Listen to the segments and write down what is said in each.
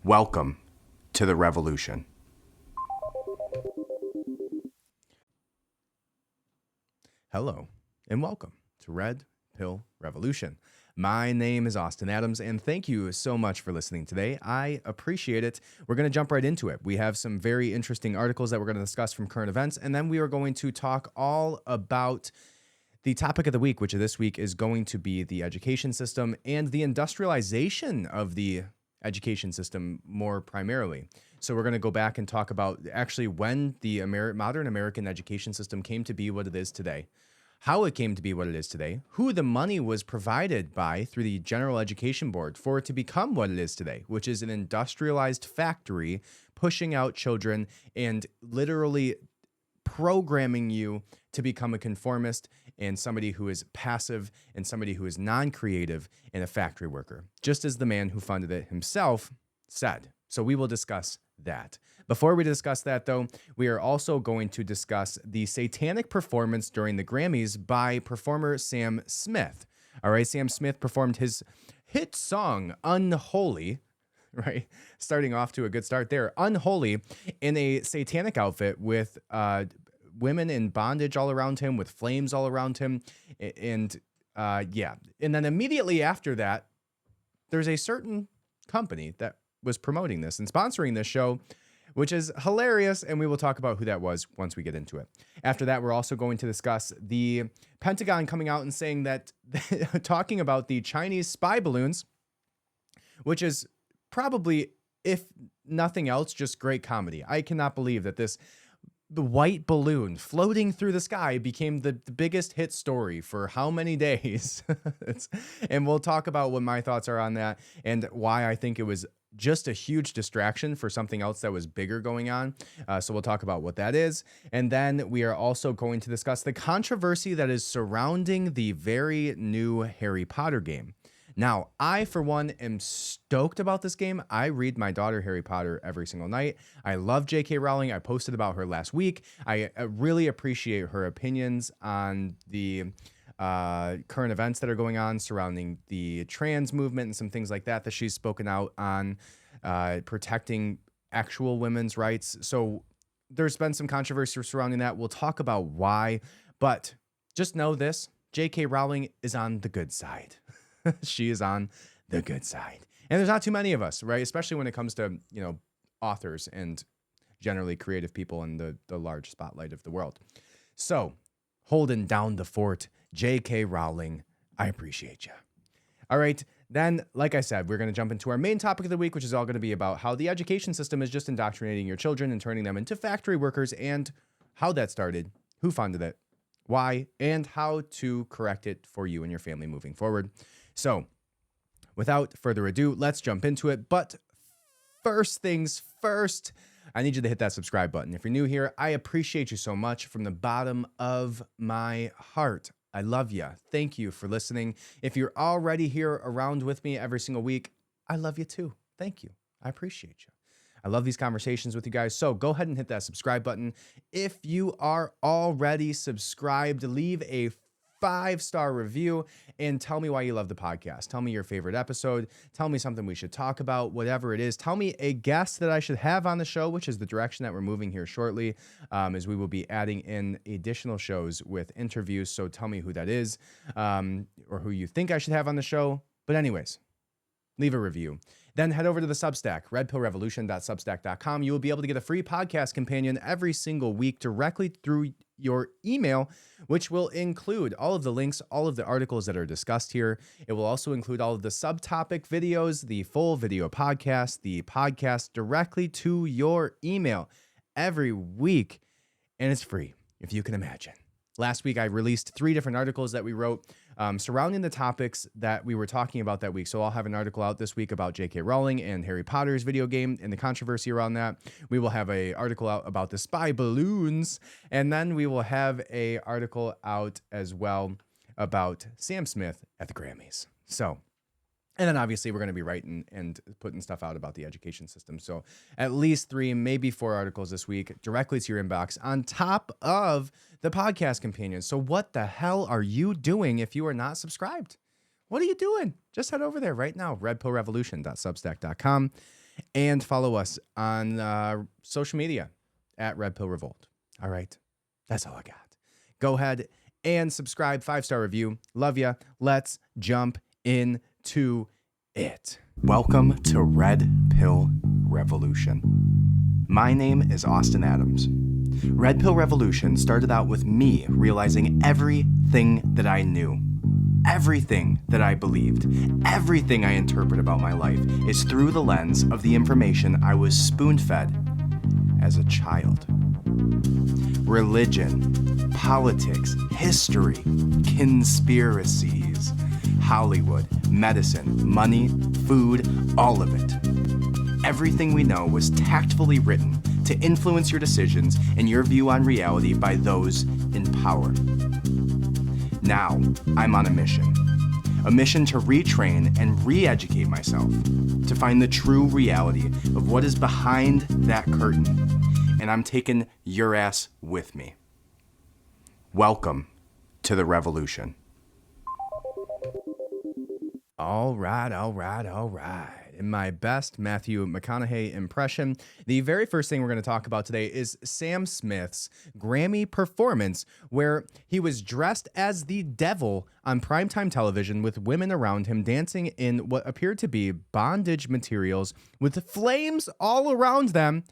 Welcome to the revolution. Hello, and welcome to Red Pill Revolution. My name is Austin Adams, and thank you so much for listening today. I appreciate it. We're going to jump right into it. We have some very interesting articles that we're going to discuss from current events, and then we are going to talk all about the topic of the week, which this week is going to be the education system and the industrialization of the education system more primarily. So we're going to go back and talk about actually when the modern American education system came to be what it is today, how it came to be what it is today, who the money was provided by through the General Education Board for it to become what it is today, which is an industrialized factory pushing out children and literally programming you to become a conformist and somebody who is passive and somebody who is non-creative and a factory worker, just as the man who funded it himself said. So we will discuss that. Before we discuss that, though, we are also going to discuss the satanic performance during the Grammys by performer Sam Smith. All right, Sam Smith performed his hit song, Unholy, right? Starting off to a good start there. Unholy in a satanic outfit with women in bondage all around him, with flames all around him. And then immediately after that, there's a certain company that was promoting this and sponsoring this show, which is hilarious. And we will talk about who that was once we get into it. After that, we're also going to discuss the Pentagon coming out and saying that, talking about the Chinese spy balloons, which is probably, if nothing else, just great comedy. I cannot believe that the white balloon floating through the sky became the biggest hit story for how many days. And we'll talk about what my thoughts are on that and why I think it was just a huge distraction for something else that was bigger going on. So we'll talk about what that is. And then we are also going to discuss the controversy that is surrounding the very new Harry Potter game. Now, I, for one, am stoked about this game. I read my daughter Harry Potter every single night. I love J.K. Rowling. I posted about her last week. I really appreciate her opinions on the current events that are going on surrounding the trans movement and some things like that she's spoken out on, protecting actual women's rights. So there's been some controversy surrounding that. We'll talk about why, but just know this, J.K. Rowling is on the good side. She is on the good side. And there's not too many of us, right? Especially when it comes to, authors and generally creative people in the large spotlight of the world. So, holding down the fort, J.K. Rowling, I appreciate you. All right. Then, like I said, we're going to jump into our main topic of the week, which is all going to be about how the education system is just indoctrinating your children and turning them into factory workers, and how that started, who funded it, why, and how to correct it for you and your family moving forward. So, without further ado, let's jump into it. But first things first, I need you to hit that subscribe button. If you're new here, I appreciate you so much from the bottom of my heart. I love you. Thank you for listening. If you're already here around with me every single week, I love you too. Thank you. I appreciate you. I love these conversations with you guys. So go ahead and hit that subscribe button. If you are already subscribed, leave a 5-star review and tell me why you love the podcast. Tell me your favorite episode. Tell me something we should talk about, whatever it is. Tell me a guest that I should have on the show, which is the direction that we're moving here shortly, as we will be adding in additional shows with interviews. So tell me who that is, or who you think I should have on the show. But anyways, leave a review. Then head over to the Substack, redpillrevolution.substack.com. You will be able to get a free podcast companion every single week directly through your email, which will include all of the links, all of the articles that are discussed here. It will also include all of the subtopic videos, the full video podcast, the podcast directly to your email every week. And it's free, if you can imagine. Last week, I released 3 different articles that we wrote surrounding the topics that we were talking about that week. So I'll have an article out this week about J.K. Rowling and Harry Potter's video game and the controversy around that. We will have an article out about the spy balloons. And then we will have an article out as well about Sam Smith at the Grammys. So, and then obviously we're going to be writing and putting stuff out about the education system. So at least 3, maybe 4 articles this week directly to your inbox on top of the podcast companion. So what the hell are you doing if you are not subscribed? What are you doing? Just head over there right now, redpillrevolution.substack.com. and follow us on social media at Red Pill Revolt. All right, that's all I got. Go ahead and subscribe, 5-star review. Love ya. Let's jump into it. Welcome to Red Pill Revolution. My name is Austin Adams. Red Pill Revolution started out with me realizing everything that I knew, everything that I believed, everything I interpret about my life is through the lens of the information I was spoon-fed as a child. Religion, politics, history, conspiracies, Hollywood, medicine, money, food, all of it. Everything we know was tactfully written to influence your decisions and your view on reality by those in power. Now, I'm on a mission to retrain and re-educate myself, to find the true reality of what is behind that curtain, and I'm taking your ass with me. Welcome to the revolution. All right. In my best Matthew McConaughey impression, the very first thing we're going to talk about today is Sam Smith's Grammy performance, where he was dressed as the devil on primetime television with women around him dancing in what appeared to be bondage materials with flames all around them.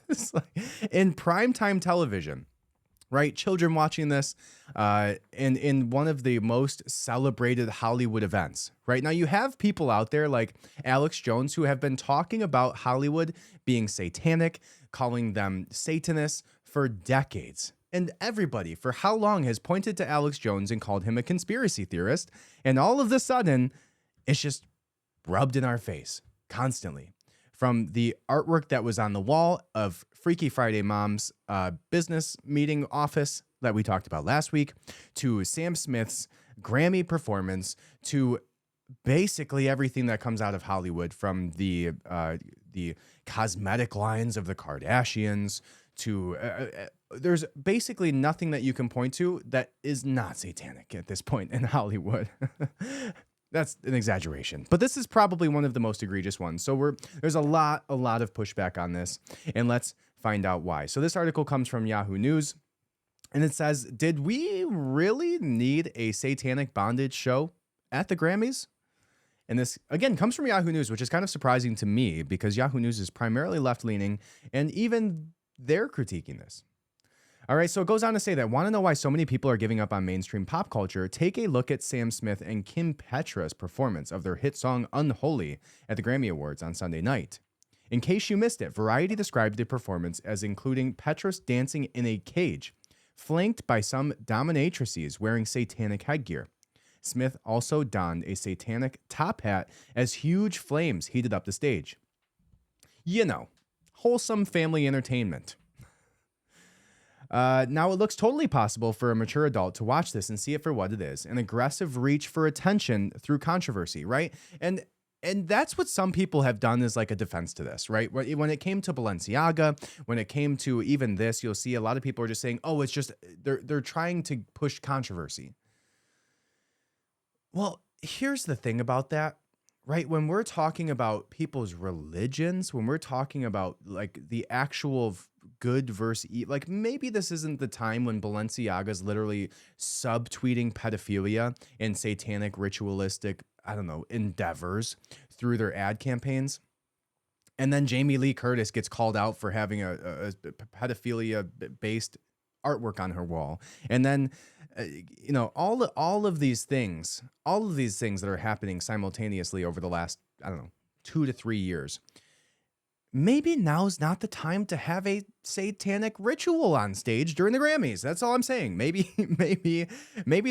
It's like, in primetime television. Right? Children watching this in one of the most celebrated Hollywood events. Right? Now, you have people out there like Alex Jones who have been talking about Hollywood being satanic, calling them Satanists for decades. And everybody, for how long, has pointed to Alex Jones and called him a conspiracy theorist. And all of a sudden, it's just rubbed in our face constantly. From the artwork that was on the wall of Freaky Friday Mom's business meeting office that we talked about last week, to Sam Smith's Grammy performance, to basically everything that comes out of Hollywood, from the cosmetic lines of the Kardashians to there's basically nothing that you can point to that is not satanic at this point in Hollywood. That's an exaggeration, but this is probably one of the most egregious ones. So there's a lot of pushback on this, and let's find out why. So this article comes from Yahoo News, and it says, did we really need a satanic bondage show at the Grammys? And this, again, comes from Yahoo News, which is kind of surprising to me because Yahoo News is primarily left-leaning, and even they're critiquing this. All right, so it goes on to say that, want to know why so many people are giving up on mainstream pop culture? Take a look at Sam Smith and Kim Petras' performance of their hit song Unholy at the Grammy Awards on Sunday night. In case you missed it, Variety described the performance as including Petras dancing in a cage, flanked by some dominatrices wearing satanic headgear. Smith also donned a satanic top hat as huge flames heated up the stage. You know, wholesome family entertainment. Now, it looks totally possible for a mature adult to watch this and see it for what it is, an aggressive reach for attention through controversy, right? And that's what some people have done as like a defense to this, right? When it came to Balenciaga, when it came to even this, you'll see a lot of people are just saying, oh, it's just, they're trying to push controversy. Well, here's the thing about that. Right, when we're talking about people's religions, when we're talking about like the actual good versus evil, like maybe this isn't the time when Balenciaga's literally subtweeting pedophilia and satanic ritualistic, I don't know, endeavors through their ad campaigns. And then Jamie Lee Curtis gets called out for having a pedophilia-based artwork on her wall. And then, all of these things that are happening simultaneously over the last, 2 to 3 years. Maybe now's not the time to have a satanic ritual on stage during the Grammys. That's all I'm saying. Maybe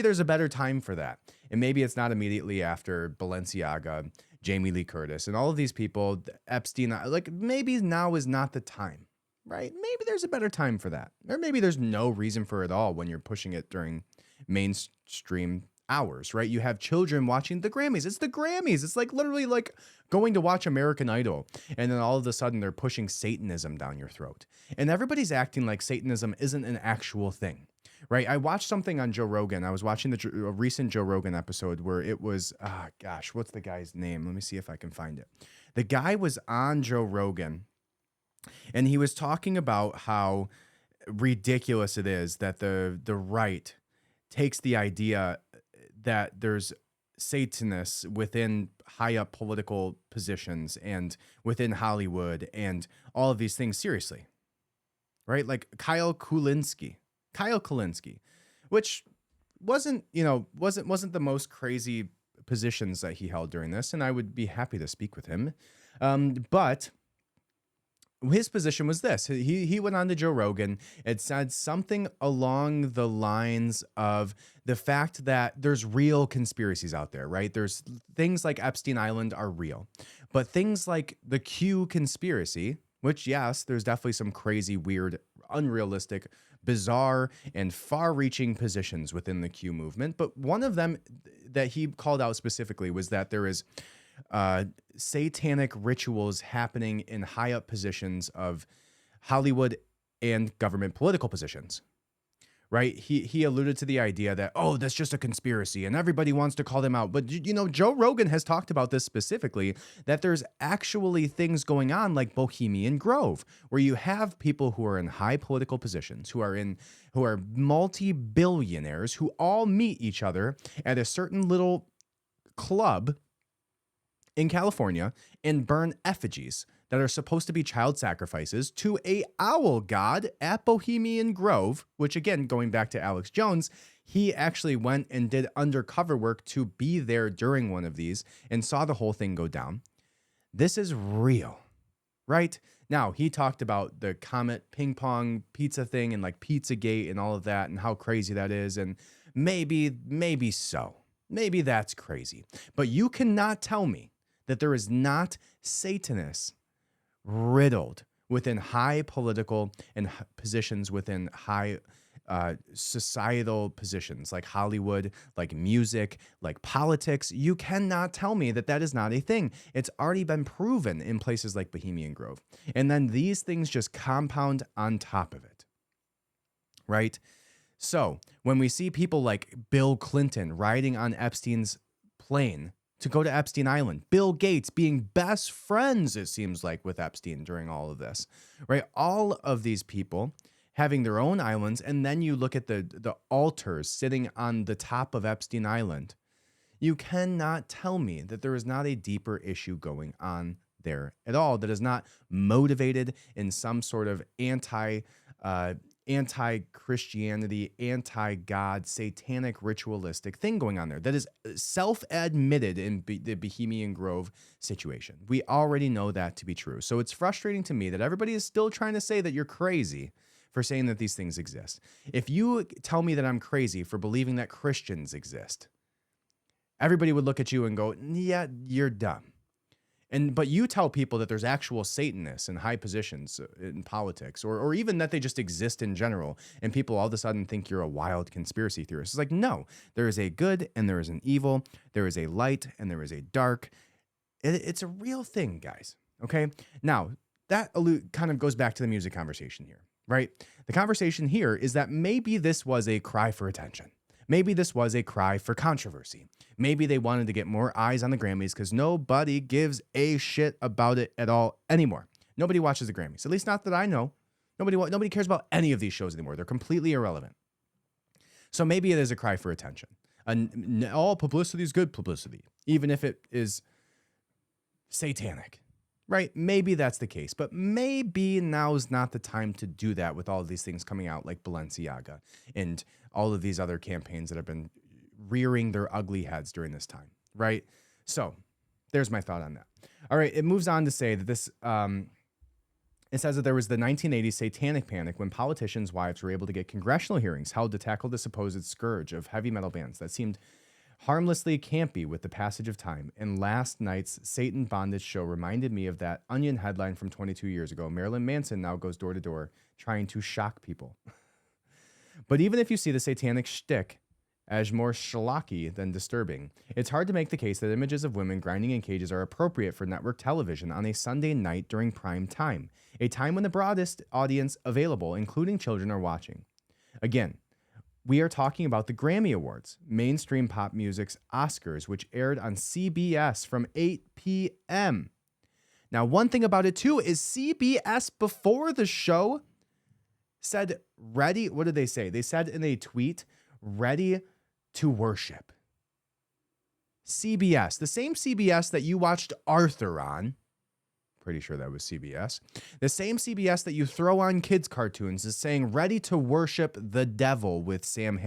there's a better time for that. And maybe it's not immediately after Balenciaga, Jamie Lee Curtis, and all of these people, Epstein. Like, maybe now is not the time, right? Maybe there's a better time for that. Or maybe there's no reason for it all when you're pushing it during mainstream hours, right? You have children watching the Grammys. It's the Grammys. It's like literally like going to watch American Idol. And then all of a sudden they're pushing Satanism down your throat. And everybody's acting like Satanism isn't an actual thing, right? I watched something on Joe Rogan. I was watching a recent Joe Rogan episode where it was, what's the guy's name? Let me see if I can find it. The guy was on Joe Rogan, and he was talking about how ridiculous it is that the right takes the idea that there's Satanists within high up political positions and within Hollywood and all of these things seriously, right? Like Kyle Kulinski, which wasn't the most crazy positions that he held during this, and I would be happy to speak with him. But his position was this. He went on to Joe Rogan and said something along the lines of the fact that there's real conspiracies out there, right? There's things like Epstein Island are real, but things like the Q conspiracy, which, yes, there's definitely some crazy, weird, unrealistic, bizarre, and far-reaching positions within the Q movement. But one of them that he called out specifically was that there is satanic rituals happening in high up positions of Hollywood and government political positions, right? He alluded to the idea that, oh, that's just a conspiracy and everybody wants to call them out. But, Joe Rogan has talked about this specifically, that there's actually things going on like Bohemian Grove, where you have people who are in high political positions, who are multi-billionaires, who all meet each other at a certain little club in California and burn effigies that are supposed to be child sacrifices to a owl god at Bohemian Grove, which, again, going back to Alex Jones, he actually went and did undercover work to be there during one of these and saw the whole thing go down. This is real, right? Now, he talked about the Comet ping pong pizza thing and like Pizzagate and all of that and how crazy that is. And maybe so. Maybe that's crazy. But you cannot tell me that there is not Satanists riddled within high political and positions within high societal positions like Hollywood, like music, like politics. You cannot tell me that that is not a thing. It's already been proven in places like Bohemian Grove. And then these things just compound on top of it, right? So when we see people like Bill Clinton riding on Epstein's plane to go to Epstein Island, Bill Gates being best friends, it seems like, with Epstein during all of this, right? All of these people having their own islands, and then you look at the altars sitting on the top of Epstein Island. You cannot tell me that there is not a deeper issue going on there at all that is not motivated in some sort of anti-Christianity, anti-God, satanic ritualistic thing going on there that is self-admitted in the Bohemian Grove situation. We already know that to be true. So it's frustrating to me that everybody is still trying to say that you're crazy for saying that these things exist. If you tell me that I'm crazy for believing that Christians exist, everybody would look at you and go, yeah, you're dumb. But you tell people that there's actual Satanists in high positions in politics, or even that they just exist in general, and people all of a sudden think you're a wild conspiracy theorist. It's like, no, there is a good and there is an evil. There is a light and there is a dark. It's a real thing, guys. Okay? Now, that kind of goes back to the music conversation here, right? The conversation here is that maybe this was a cry for attention. Maybe this was a cry for controversy. Maybe they wanted to get more eyes on the Grammys because nobody gives a shit about it at all anymore. Nobody watches the Grammys, at least not that I know. Nobody cares about any of these shows anymore. They're completely irrelevant. So maybe it is a cry for attention. And all publicity is good publicity, even if it is satanic, right? Maybe that's the case, but maybe now's not the time to do that with all of these things coming out like Balenciaga and all of these other campaigns that have been rearing their ugly heads during this time, right? So there's my thought on that. All right, it moves on to say that this, it says that there was the 1980s satanic panic when politicians' wives were able to get congressional hearings held to tackle the supposed scourge of heavy metal bands that seemed harmlessly campy with the passage of time. And last night's Satan bondage show reminded me of that Onion headline from 22 years ago. Marilyn Manson now goes door to door trying to shock people. But even if you see the satanic shtick as more schlocky than disturbing, it's hard to make the case that images of women grinding in cages are appropriate for network television on a Sunday night during prime time, a time when the broadest audience available, including children, are watching. Again, we are talking about the Grammy Awards, mainstream pop music's Oscars, which aired on CBS from 8 p.m. Now, one thing about it too is CBS before the show said ready. What did they say? They said in a tweet, ready to worship. CBS, the same CBS that you watched Arthur on. Pretty sure that was CBS. The same CBS that you throw on kids' cartoons is saying ready to worship the devil with Sam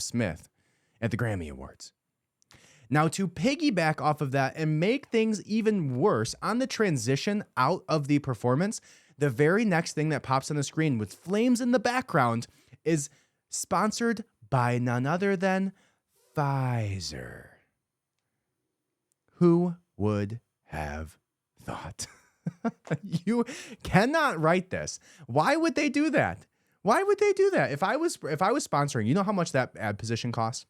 Smith at the Grammy Awards. Now, to piggyback off of that and make things even worse on the transition out of the performance, the very next thing that pops on the screen with flames in the background is sponsored by none other than Pfizer. Who would have thought? You cannot write this. Why would they do that? Why would they do that? If I was sponsoring, you know how much that ad position costs?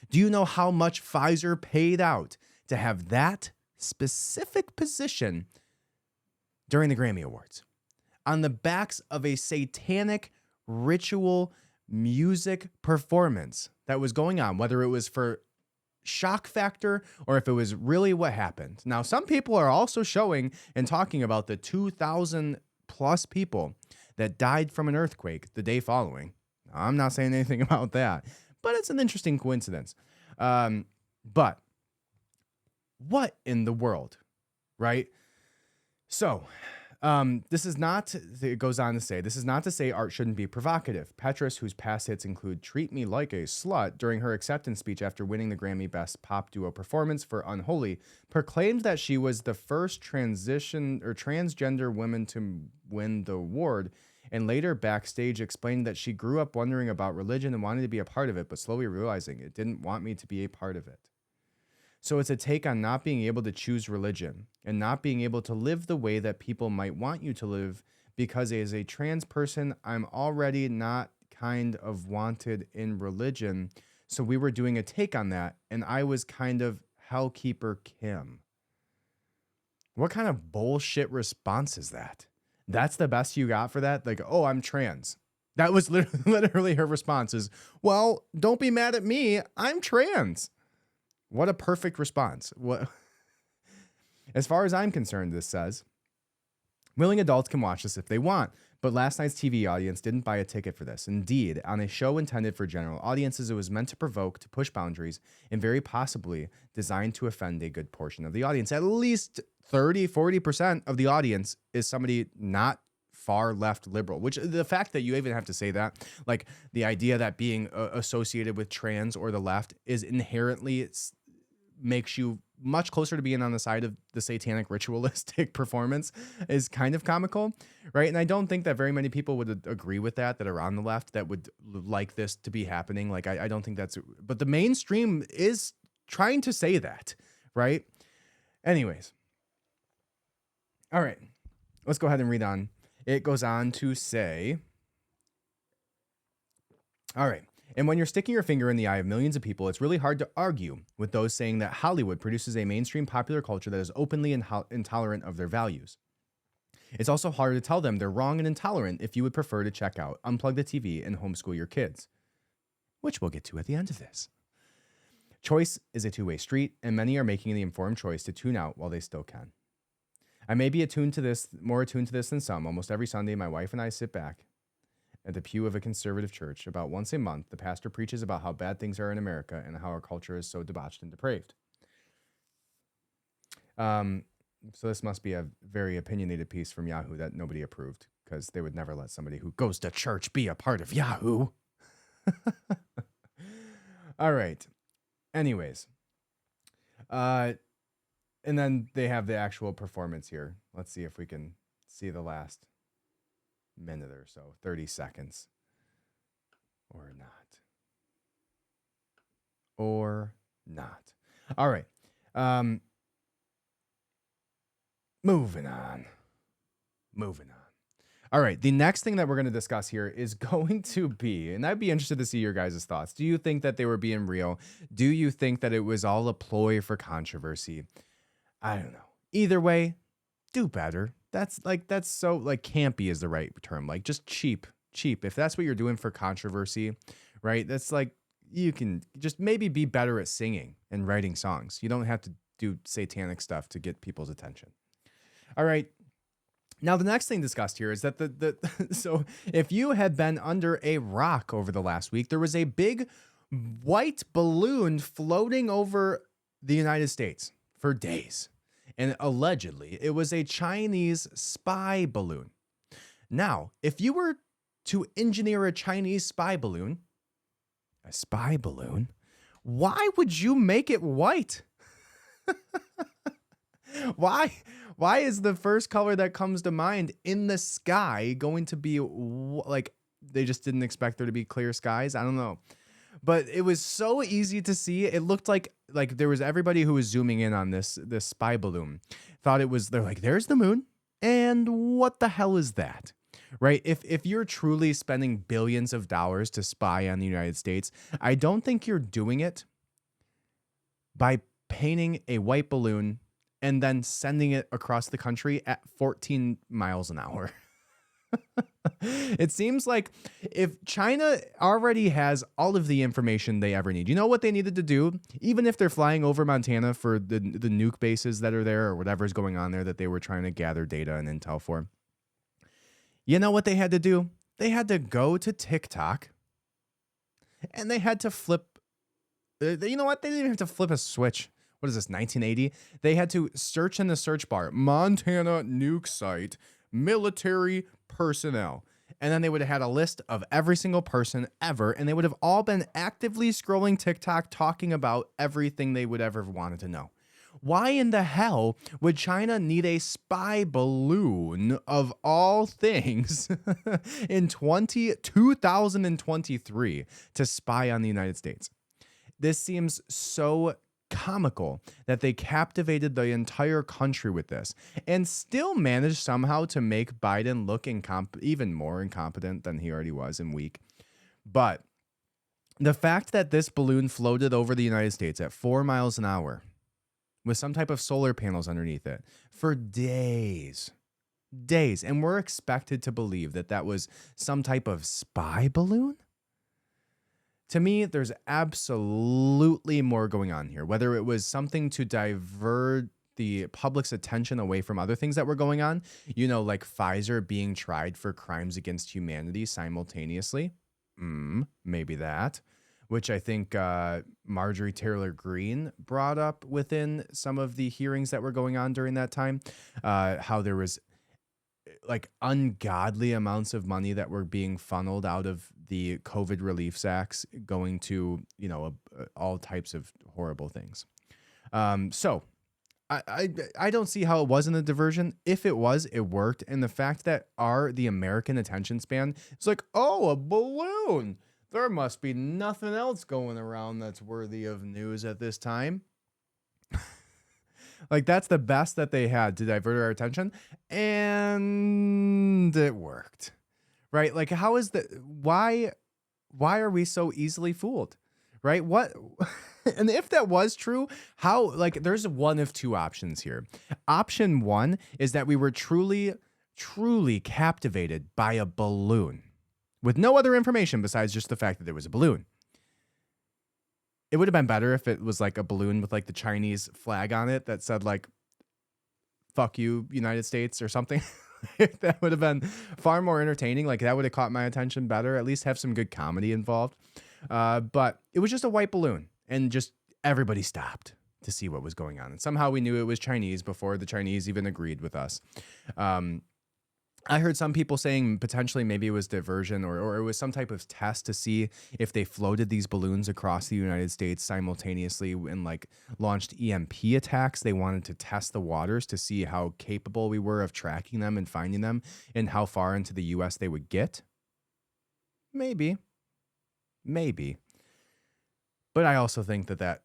Do you know how much Pfizer paid out to have that specific position during the Grammy Awards? On the backs of a satanic ritual music performance that was going on, whether it was for shock factor or if it was really what happened. Now, some people are also showing and talking about the 2,000 plus people that died from an earthquake the day following. I'm not saying anything about that, but it's an interesting coincidence. But what in the world, right? So, this is not, it goes on to say, this is not to say art shouldn't be provocative. Petrus, whose past hits include Treat Me Like a Slut, during her acceptance speech after winning the Grammy Best Pop Duo Performance for Unholy, proclaimed that she was the first transgender woman to win the award, and later backstage explained that she grew up wondering about religion and wanted to be a part of it, but slowly realizing it didn't want me to be a part of it. So it's a take on not being able to choose religion and not being able to live the way that people might want you to live, because as a trans person, I'm already not kind of wanted in religion. So we were doing a take on that, and I was kind of Hellkeeper Kim. What kind of bullshit response is that? That's the best you got for that? Like, oh, I'm trans. That was literally her response is, well, don't be mad at me. I'm trans. What a perfect response. What? As far as I'm concerned, this says, willing adults can watch this if they want, but last night's TV audience didn't buy a ticket for this. Indeed, on a show intended for general audiences, it was meant to provoke, to push boundaries, and very possibly designed to offend a good portion of the audience. At least 30-40% of the audience is somebody not far left liberal, which the fact that you even have to say that, like the idea that being associated with trans or the left is inherently makes you much closer to being on the side of the satanic ritualistic performance is kind of comical, right? And I don't think that very many people would agree with that are on the left that would like this to be happening. Like, I don't think that's, but the mainstream is trying to say that, right? Anyways. All right, let's go ahead and read on. It goes on to say, all right. And when you're sticking your finger in the eye of millions of people, it's really hard to argue with those saying that Hollywood produces a mainstream popular culture that is openly intolerant of their values. It's also hard to tell them they're wrong and intolerant if you would prefer to check out, unplug the TV, and homeschool your kids, which we'll get to at the end of this. Choice is a two-way street, and many are making the informed choice to tune out while they still can. I may be more attuned to this than some. Almost every Sunday, my wife and I sit back at the pew of a conservative church. About once a month, the pastor preaches about how bad things are in America and how our culture is so debauched and depraved. So this must be a very opinionated piece from Yahoo that nobody approved, because they would never let somebody who goes to church be a part of Yahoo. All right. Anyways. And then they have the actual performance here. Let's see if we can see the last minute or so, 30 seconds. Or not. Or not. All right. Moving on. All right. The next thing that we're going to discuss here is going to be, and I'd be interested to see your guys' thoughts. Do you think that they were being real? Do you think that it was all a ploy for controversy? I don't know. Either way, do better. That's so like campy is the right term. Like just cheap. If that's what you're doing for controversy, right? That's like, you can just maybe be better at singing and writing songs. You don't have to do satanic stuff to get people's attention. All right. Now, the next thing discussed here is that so if you had been under a rock over the last week, there was a big white balloon floating over the United States for days. And allegedly, it was a Chinese spy balloon. Now, if you were to engineer a Chinese spy balloon, why would you make it white? Why is the first color that comes to mind in the sky going to be like they just didn't expect there to be clear skies? I don't know. But it was so easy to see. It looked like there was everybody who was zooming in on this spy balloon thought it was, they're like, there's the moon. And what the hell is that? Right? If you're truly spending billions of dollars to spy on the United States, I don't think you're doing it by painting a white balloon and then sending it across the country at 14 miles an hour. It seems like if China already has all of the information they ever need, you know what they needed to do? Even if they're flying over Montana for the nuke bases that are there or whatever's going on there that they were trying to gather data and intel for. You know what they had to do? They had to go to TikTok and they had to flip. You know what? They didn't even have to flip a switch. What is this, 1980? They had to search in the search bar, Montana nuke site, military personnel. And then they would have had a list of every single person ever, and they would have all been actively scrolling TikTok talking about everything they would ever have wanted to know. Why in the hell would China need a spy balloon of all things in 2023 to spy on the United States? This seems so comical that they captivated the entire country with this and still managed somehow to make Biden look even more incompetent than he already was and weak. But the fact that this balloon floated over the United States at 4 miles an hour with some type of solar panels underneath it for days, and we're expected to believe that that was some type of spy balloon? To me, there's absolutely more going on here, whether it was something to divert the public's attention away from other things that were going on, like Pfizer being tried for crimes against humanity simultaneously. Maybe that, which I think Marjorie Taylor Greene brought up within some of the hearings that were going on during that time, how there was like ungodly amounts of money that were being funneled out of the COVID relief sacks going to, all types of horrible things. So I don't see how it wasn't a diversion. If it was, it worked. And the fact that the American attention span, it's like, oh, a balloon. There must be nothing else going around that's worthy of news at this time. Like, that's the best that they had to divert our attention, and it worked, right? Like, how is that? Why are we so easily fooled, right? What? And if that was true, how, like, there's one of two options here. Option one is that we were truly, truly captivated by a balloon with no other information besides just the fact that there was a balloon. It would have been better if it was like a balloon with like the Chinese flag on it that said like, fuck you, United States or something. That would have been far more entertaining. Like, that would have caught my attention better, at least have some good comedy involved. But it was just a white balloon and just everybody stopped to see what was going on. And somehow we knew it was Chinese before the Chinese even agreed with us. I heard some people saying potentially maybe it was diversion or it was some type of test to see if they floated these balloons across the United States simultaneously and like launched EMP attacks. They wanted to test the waters to see how capable we were of tracking them and finding them and how far into the US they would get. Maybe. But I also think that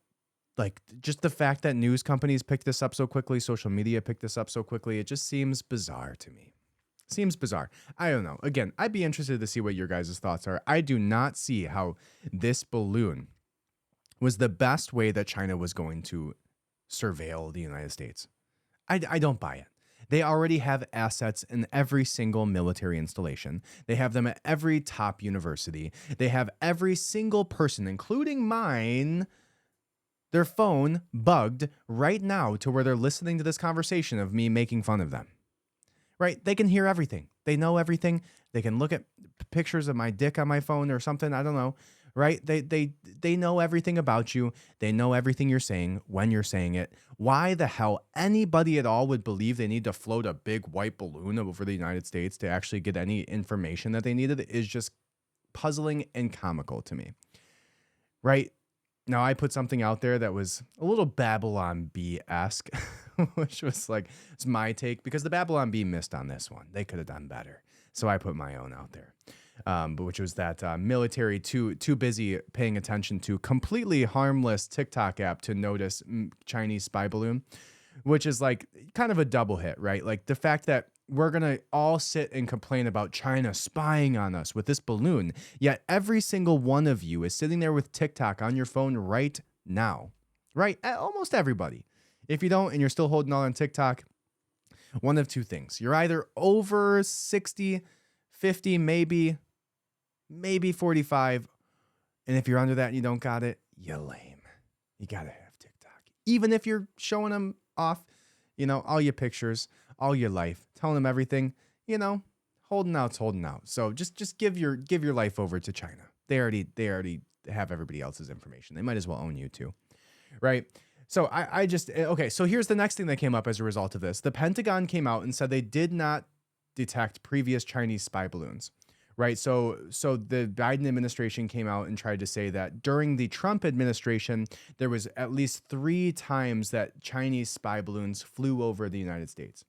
like just the fact that news companies picked this up so quickly, social media picked this up so quickly, it just seems bizarre to me. Seems bizarre. I don't know. Again, I'd be interested to see what your guys' thoughts are. I do not see how this balloon was the best way that China was going to surveil the United States. I don't buy it. They already have assets in every single military installation. They have them at every top university. They have every single person, including mine, their phone bugged right now to where they're listening to this conversation of me making fun of them. right? They can hear everything. They know everything. They can look at pictures of my dick on my phone or something. I don't know, right? They know everything about you. They know everything you're saying when you're saying it. Why the hell anybody at all would believe they need to float a big white balloon over the United States to actually get any information that they needed is just puzzling and comical to me, right? Now, I put something out there that was a little Babylon Bee-esque, which was like, it's my take, because the Babylon Bee missed on this one. They could have done better. So I put my own out there, but which was that military too busy paying attention to completely harmless TikTok app to notice Chinese spy balloon, which is like kind of a double hit, right? Like the fact that we're going to all sit and complain about China spying on us with this balloon. Yet every single one of you is sitting there with TikTok on your phone right now, right? Almost everybody. If you don't and you're still holding on TikTok, one of two things. You're either over 60, 50, maybe 45. And if you're under that and you don't got it, you're lame. You got to have TikTok. Even if you're showing them off, all your pictures, all your life, telling them everything, holding out's holding out. So just give your life over to China. They already have everybody else's information. They might as well own you too, right? So okay. So here's the next thing that came up as a result of this. The Pentagon came out and said they did not detect previous Chinese spy balloons, right? So the Biden administration came out and tried to say that during the Trump administration, there was at least 3 times that Chinese spy balloons flew over the United States.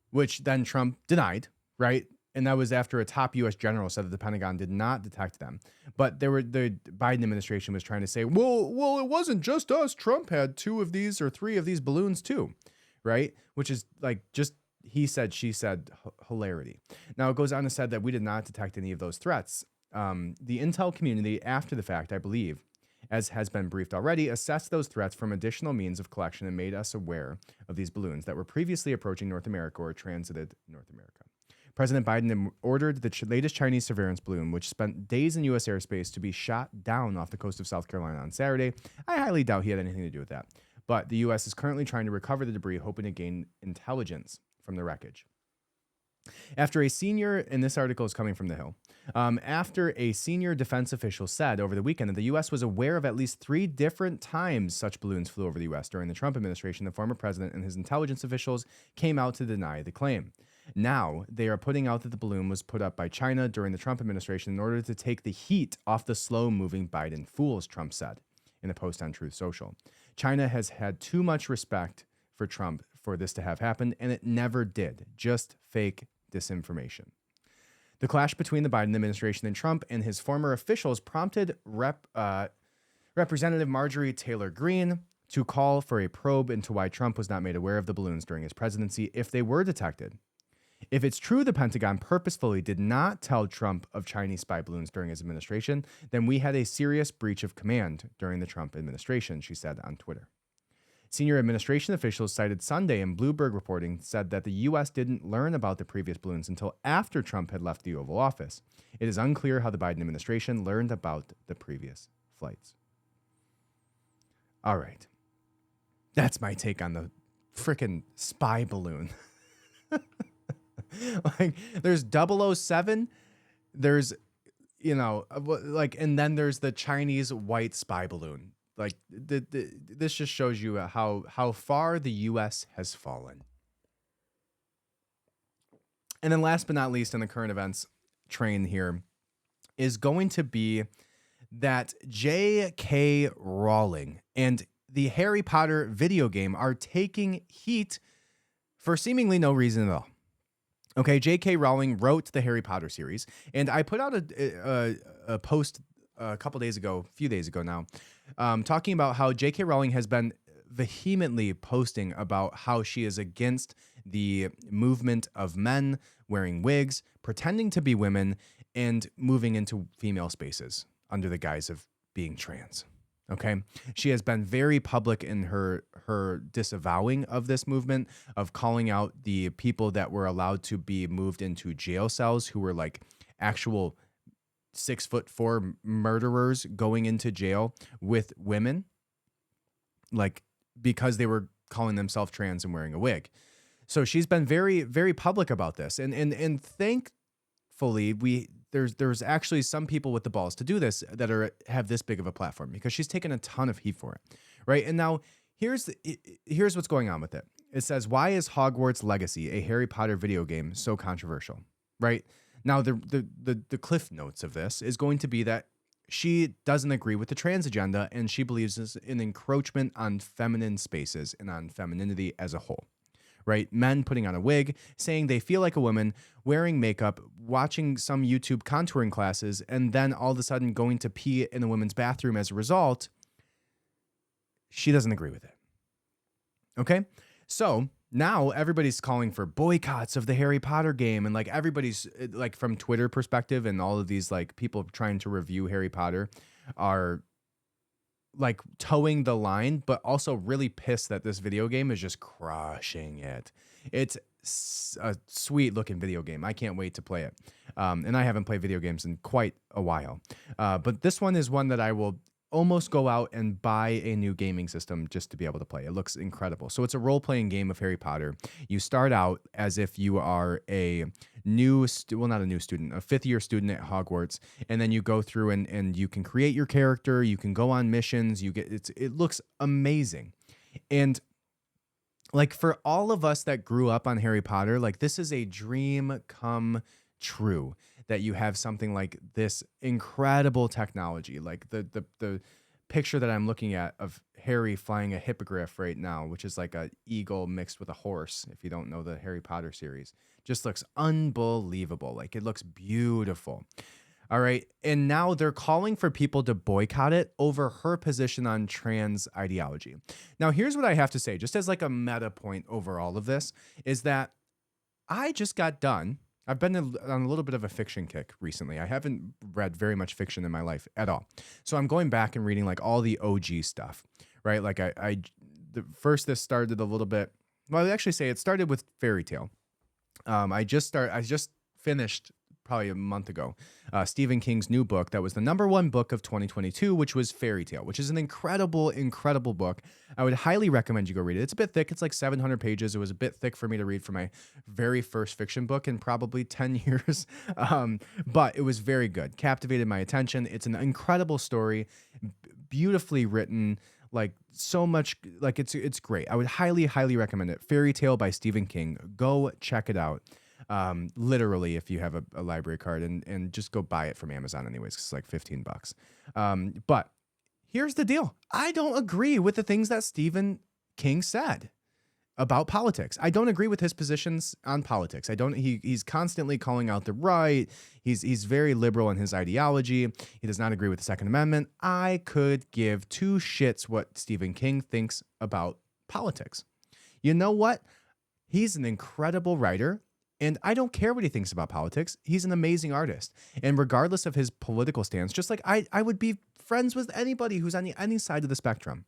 Which then Trump denied, right? And that was after a top U.S. general said that the Pentagon did not detect them. But the Biden administration was trying to say, well, it wasn't just us. Trump had 2 of these or 3 of these balloons too, right? Which is like just he said, she said hilarity. Now it goes on to said that we did not detect any of those threats. The intel community, after the fact, I believe, as has been briefed already, assessed those threats from additional means of collection and made us aware of these balloons that were previously approaching North America or transited North America. President Biden ordered the latest Chinese surveillance balloon, which spent days in U.S. airspace, to be shot down off the coast of South Carolina on Saturday. I highly doubt he had anything to do with that. But the U.S. is currently trying to recover the debris, hoping to gain intelligence from the wreckage. After a senior, and this article is coming from The Hill, after a senior defense official said over the weekend that the U.S. was aware of at least 3 different times such balloons flew over the U.S. during the Trump administration, the former president and his intelligence officials came out to deny the claim. Now, they are putting out that the balloon was put up by China during the Trump administration in order to take the heat off the slow-moving Biden fools, Trump said in a post on Truth Social. China has had too much respect for Trump for this to have happened, and it never did. Just fake disinformation. The clash between the Biden administration and Trump and his former officials prompted Representative Marjorie Taylor Greene to call for a probe into why Trump was not made aware of the balloons during his presidency if they were detected. If it's true the Pentagon purposefully did not tell Trump of Chinese spy balloons during his administration, then we had a serious breach of command during the Trump administration, she said on Twitter. Senior administration officials cited Sunday in Bloomberg reporting said that the U.S. didn't learn about the previous balloons until after Trump had left the Oval Office. It is unclear how the Biden administration learned about the previous flights. All right. That's my take on the frickin' spy balloon. Like, there's 007, there's, and then there's the Chinese white spy balloon. Like, this just shows you how far the U.S. has fallen. And then last but not least, in the current events train here, is going to be that J.K. Rowling and the Harry Potter video game are taking heat for seemingly no reason at all. Okay, J.K. Rowling wrote the Harry Potter series, and I put out a post a few days ago now, talking about how J.K. Rowling has been vehemently posting about how she is against the movement of men wearing wigs, pretending to be women, and moving into female spaces under the guise of being trans. Okay, she has been very public in her disavowing of this movement, of calling out the people that were allowed to be moved into jail cells who were like actual 6'4" murderers going into jail with women, like because they were calling themselves trans and wearing a wig. So she's been very, very public about this. And thankfully, there's actually some people with the balls to do this that have this big of a platform, because she's taken a ton of heat for it, right? And now here's what's going on with it. It says, why is Hogwarts Legacy, a Harry Potter video game, so controversial, right? Now the cliff notes of this is going to be that she doesn't agree with the trans agenda, and she believes this in encroachment on feminine spaces and on femininity as a whole. Right? Men putting on a wig, saying they feel like a woman, wearing makeup, watching some YouTube contouring classes, and then all of a sudden going to pee in a women's bathroom as a result. She doesn't agree with it. Okay? So now everybody's calling for boycotts of the Harry Potter game, and like everybody's like, from Twitter perspective, and all of these like people trying to review Harry Potter are like towing the line, but also really pissed that this video game is just crushing it. It's a sweet looking video game. I can't wait to play it. And I haven't played video games in quite a while. But this one is one that I will almost go out and buy a new gaming system just to be able to play. It looks incredible. So it's a role-playing game of Harry Potter. You start out as if you are a not a new student, a fifth-year student at Hogwarts, and then you go through and you can create your character, you can go on missions, it looks amazing. And like, for all of us that grew up on Harry Potter, like, this is a dream come true, that you have something like this incredible technology. Like the picture that I'm looking at of Harry flying a hippogriff right now, which is like an eagle mixed with a horse, if you don't know the Harry Potter series, just looks unbelievable. Like, it looks beautiful. All right. And now they're calling for people to boycott it over her position on trans ideology. Now, here's what I have to say, just as like a meta point over all of this, is that I just got done. I've been on a little bit of a fiction kick recently. I haven't read very much fiction in my life at all. So I'm going back and reading like all the OG stuff, right? Like first this started a little bit, well, I actually say it started with fairy tale. I just finished probably a month ago, Stephen King's new book that was the #1 book of 2022, which was Fairy Tale, which is an incredible, incredible book. I would highly recommend you go read it. It's a bit thick. It's like 700 pages. It was a bit thick for me to read for my very first fiction book in probably 10 years. But it was very good. Captivated my attention. It's an incredible story, beautifully written, like so much, like it's great. I would highly, highly recommend it. Fairy Tale by Stephen King. Go check it out. Literally, if you have a library card, and just go buy it from Amazon anyways, 'cause it's like $15. But here's the deal. I don't agree with the things that Stephen King said about politics. I don't agree with his positions on politics. He's constantly calling out the right. He's very liberal in his ideology. He does not agree with the Second Amendment. I could give two shits what Stephen King thinks about politics. You know what? He's an incredible writer. And I don't care what he thinks about politics. He's an amazing artist. And regardless of his political stance, just like I would be friends with anybody who's on any side of the spectrum,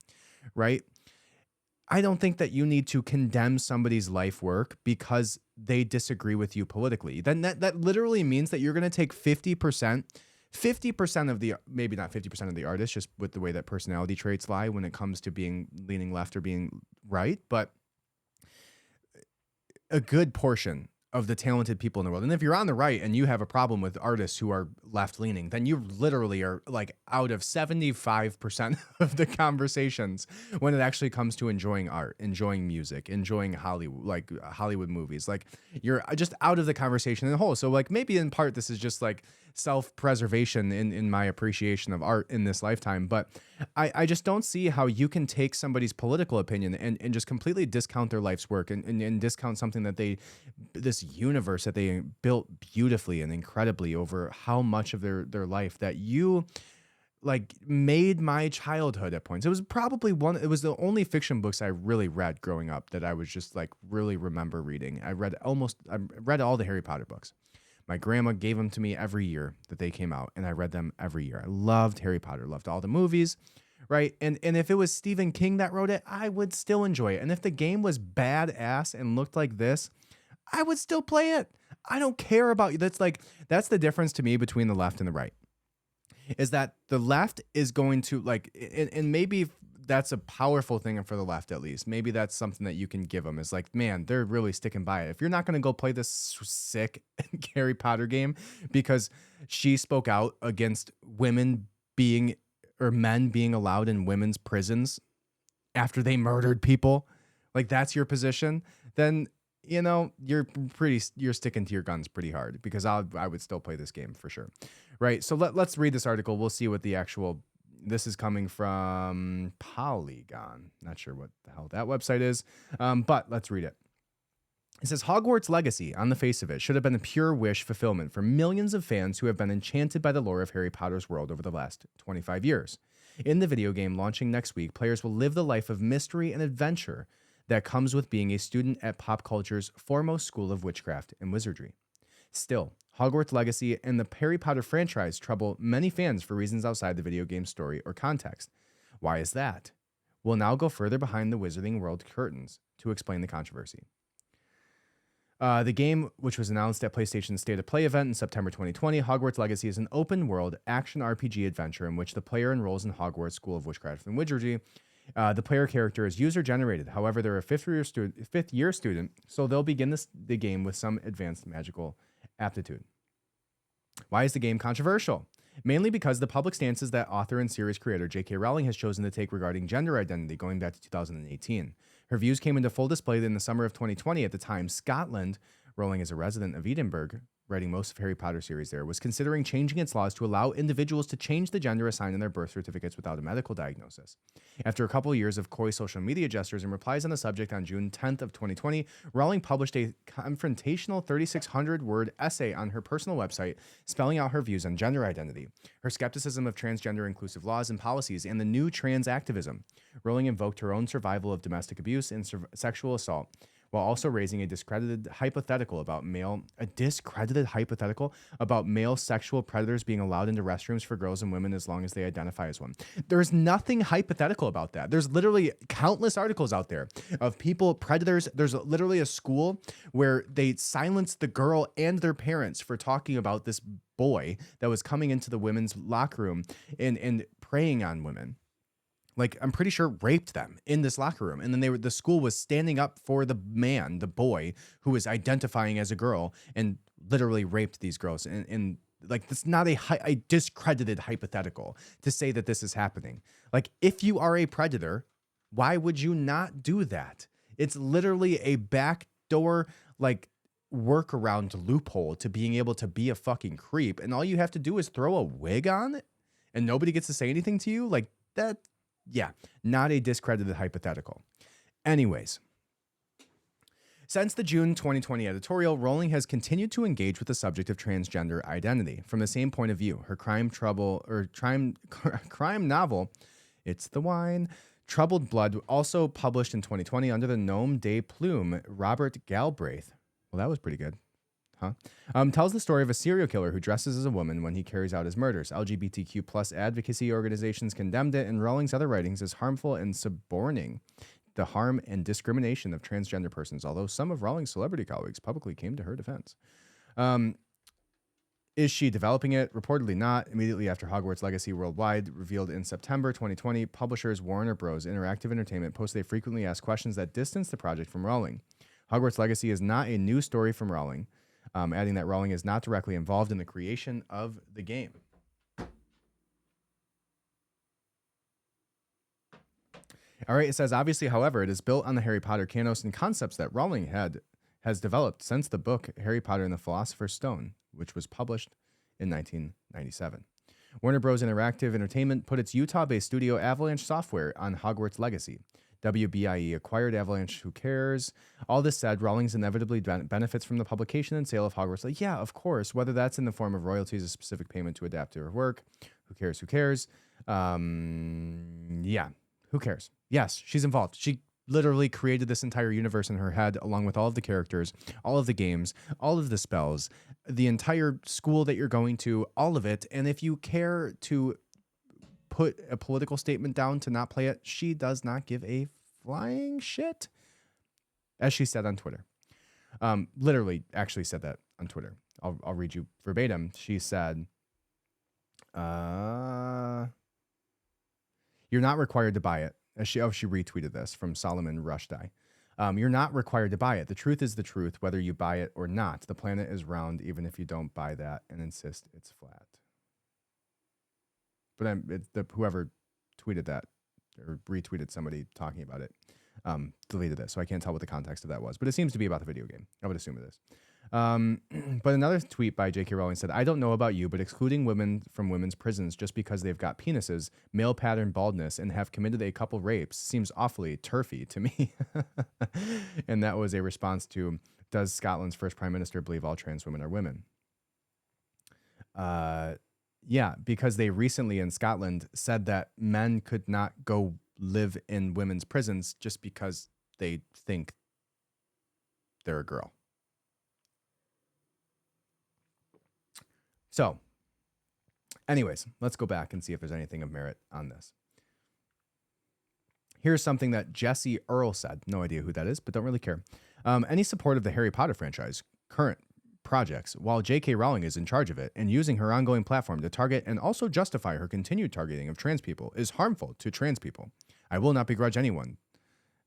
right? I don't think that you need to condemn somebody's life work because they disagree with you politically. Then that literally means that you're going to take 50% of the, maybe not 50% of the artists, just with the way that personality traits lie when it comes to leaning left or being right, but a good portion of the talented people in the world. And if you're on the right and you have a problem with artists who are left-leaning, then you literally are like out of 75% of the conversations when it actually comes to enjoying art, enjoying music, enjoying Hollywood movies. Like, you're just out of the conversation in the whole. So like, maybe in part this is just like self-preservation in my appreciation of art in this lifetime. But I just don't see how you can take somebody's political opinion and just completely discount their life's work and discount something that this universe that they built beautifully and incredibly over how much of their life that you like made my childhood at points. It was the only fiction books I really read growing up that I was just like really remember reading. I read all the Harry Potter books. My grandma gave them to me every year that they came out, and I read them every year. I loved Harry Potter, loved all the movies, right? And if it was Stephen King that wrote it, I would still enjoy it. And if the game was badass and looked like this, I would still play it. I don't care about you. That's the difference to me between the left and the right, is that the left is going to like, and maybe that's a powerful thing for the left, at least. Maybe that's something that you can give them. Is like, man, they're really sticking by it. If you're not going to go play this sick Harry Potter game because she spoke out against women being or men being allowed in women's prisons after they murdered people, like that's your position, then you're sticking to your guns pretty hard, because I would still play this game for sure. Right. So let's read this article. We'll see what the actual, this is coming from Polygon. Not sure what the hell that website is, but let's read it. It says Hogwarts Legacy, on the face of it, should have been a pure wish fulfillment for millions of fans who have been enchanted by the lore of Harry Potter's world over the last 25 years. In the video game launching next week, players will live the life of mystery and adventure that comes with being a student at pop culture's foremost school of witchcraft and wizardry. Still, Hogwarts Legacy and the Harry Potter franchise trouble many fans for reasons outside the video game's story or context. Why is that? We'll now go further behind the Wizarding World curtains to explain the controversy. The game, which was announced at PlayStation's State of Play event in September 2020, Hogwarts Legacy is an open-world action RPG adventure in which the player enrolls in Hogwarts School of Witchcraft and Wizardry. The player character is user-generated. However, they're a fifth-year student, so they'll begin the game with some advanced magical aptitude. Why is the game controversial? Mainly because the public stances that author and series creator J.K. Rowling has chosen to take regarding gender identity going back to 2018. Her views came into full display in the summer of 2020. At the time, Scotland, Rowling is a resident of Edinburgh, writing most of Harry Potter series there, was considering changing its laws to allow individuals to change the gender assigned in their birth certificates without a medical diagnosis. After a couple of years of coy social media gestures and replies on the subject on June 10th of 2020, Rowling published a confrontational 3,600-word essay on her personal website spelling out her views on gender identity, her skepticism of transgender inclusive laws and policies, and the new trans activism. Rowling invoked her own survival of domestic abuse and sexual assault, while also raising a discredited hypothetical about male sexual predators being allowed into restrooms for girls and women as long as they identify as one. There's nothing hypothetical about that. There's literally countless articles out there of predators. There's literally a school where they silenced the girl and their parents for talking about this boy that was coming into the women's locker room and preying on women. Like, I'm pretty sure raped them in this locker room. And then the school was standing up for the boy who was identifying as a girl, and literally raped these girls. And like, that's not a discredited hypothetical to say that this is happening. Like, if you are a predator, why would you not do that? It's literally a backdoor, like, workaround loophole to being able to be a fucking creep. And all you have to do is throw a wig on and nobody gets to say anything to you. Like, that. Yeah, not a discredited hypothetical. Anyways, since the June 2020 editorial, Rowling has continued to engage with the subject of transgender identity from the same point of view. Her crime novel, It's the Wine, Troubled Blood, also published in 2020 under the nom de plume Robert Galbraith. Well, that was pretty good. Tells the story of a serial killer who dresses as a woman when he carries out his murders. LGBTQ plus advocacy organizations condemned it, and Rowling's other writings as harmful and suborning the harm and discrimination of transgender persons, although some of Rowling's celebrity colleagues publicly came to her defense. Is she developing it? Reportedly not. Immediately after Hogwarts Legacy Worldwide revealed in September 2020, publishers Warner Bros. Interactive Entertainment posted they frequently asked questions that distance the project from Rowling. Hogwarts Legacy is not a new story from Rowling. Adding that Rowling is not directly involved in the creation of the game. All right, it says, obviously, however, it is built on the Harry Potter canon and concepts that Rowling has developed since the book Harry Potter and the Philosopher's Stone, which was published in 1997. Warner Bros. Interactive Entertainment put its Utah-based studio Avalanche Software on Hogwarts Legacy. WBIE acquired Avalanche, who cares? All this said, Rowling's inevitably benefits from the publication and sale of Hogwarts. Like, yeah, of course, whether that's in the form of royalties, a specific payment to adapt to her work. Who cares? Who cares? Yeah, who cares? Yes, she's involved. She literally created this entire universe in her head, along with all of the characters, all of the games, all of the spells, the entire school that you're going to, all of it. And if you care to put a political statement down to not play it, she does not give a flying shit, as she said on Twitter. Literally actually said that on Twitter. I'll read you verbatim. She said, you're not required to buy it. she retweeted this from Solomon Rushdie. You're not required to buy it. The truth is the truth, whether you buy it or not. The planet is round, even if you don't buy that and insist it's flat. But whoever tweeted that or retweeted somebody talking about it deleted it, so I can't tell what the context of that was. But it seems to be about the video game. I would assume it is. But another tweet by J.K. Rowling said, I don't know about you, but excluding women from women's prisons just because they've got penises, male pattern baldness, and have committed a couple rapes seems awfully turfy to me. And that was a response to, does Scotland's first prime minister believe all trans women are women? Yeah, because they recently in Scotland said that men could not go live in women's prisons just because they think they're a girl. So, anyways, let's go back and see if there's anything of merit on this. Here's something that Jesse Earl said. No idea who that is, but don't really care. Any support of the Harry Potter franchise, current projects, while J.K. Rowling is in charge of it and using her ongoing platform to target and also justify her continued targeting of trans people, is harmful to trans people. I will not begrudge anyone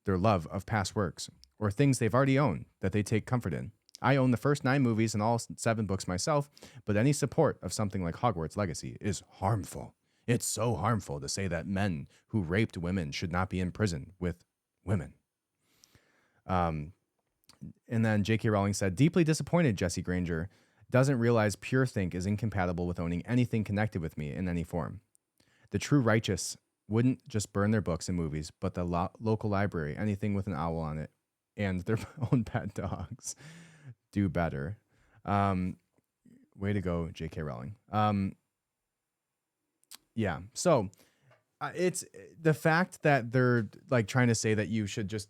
their love of past works or things they've already owned that they take comfort in. I own the first 9 movies and all 7 books myself, but any support of something like Hogwarts Legacy is harmful. It's so harmful to say that men who raped women should not be in prison with women. And then J.K. Rowling said, deeply disappointed Jesse Granger doesn't realize pure think is incompatible with owning anything connected with me in any form. The true righteous wouldn't just burn their books and movies, but the local library, anything with an owl on it, and their own pet dogs. Do better. Way to go, J.K. Rowling. Yeah. So it's the fact that they're like trying to say that you should just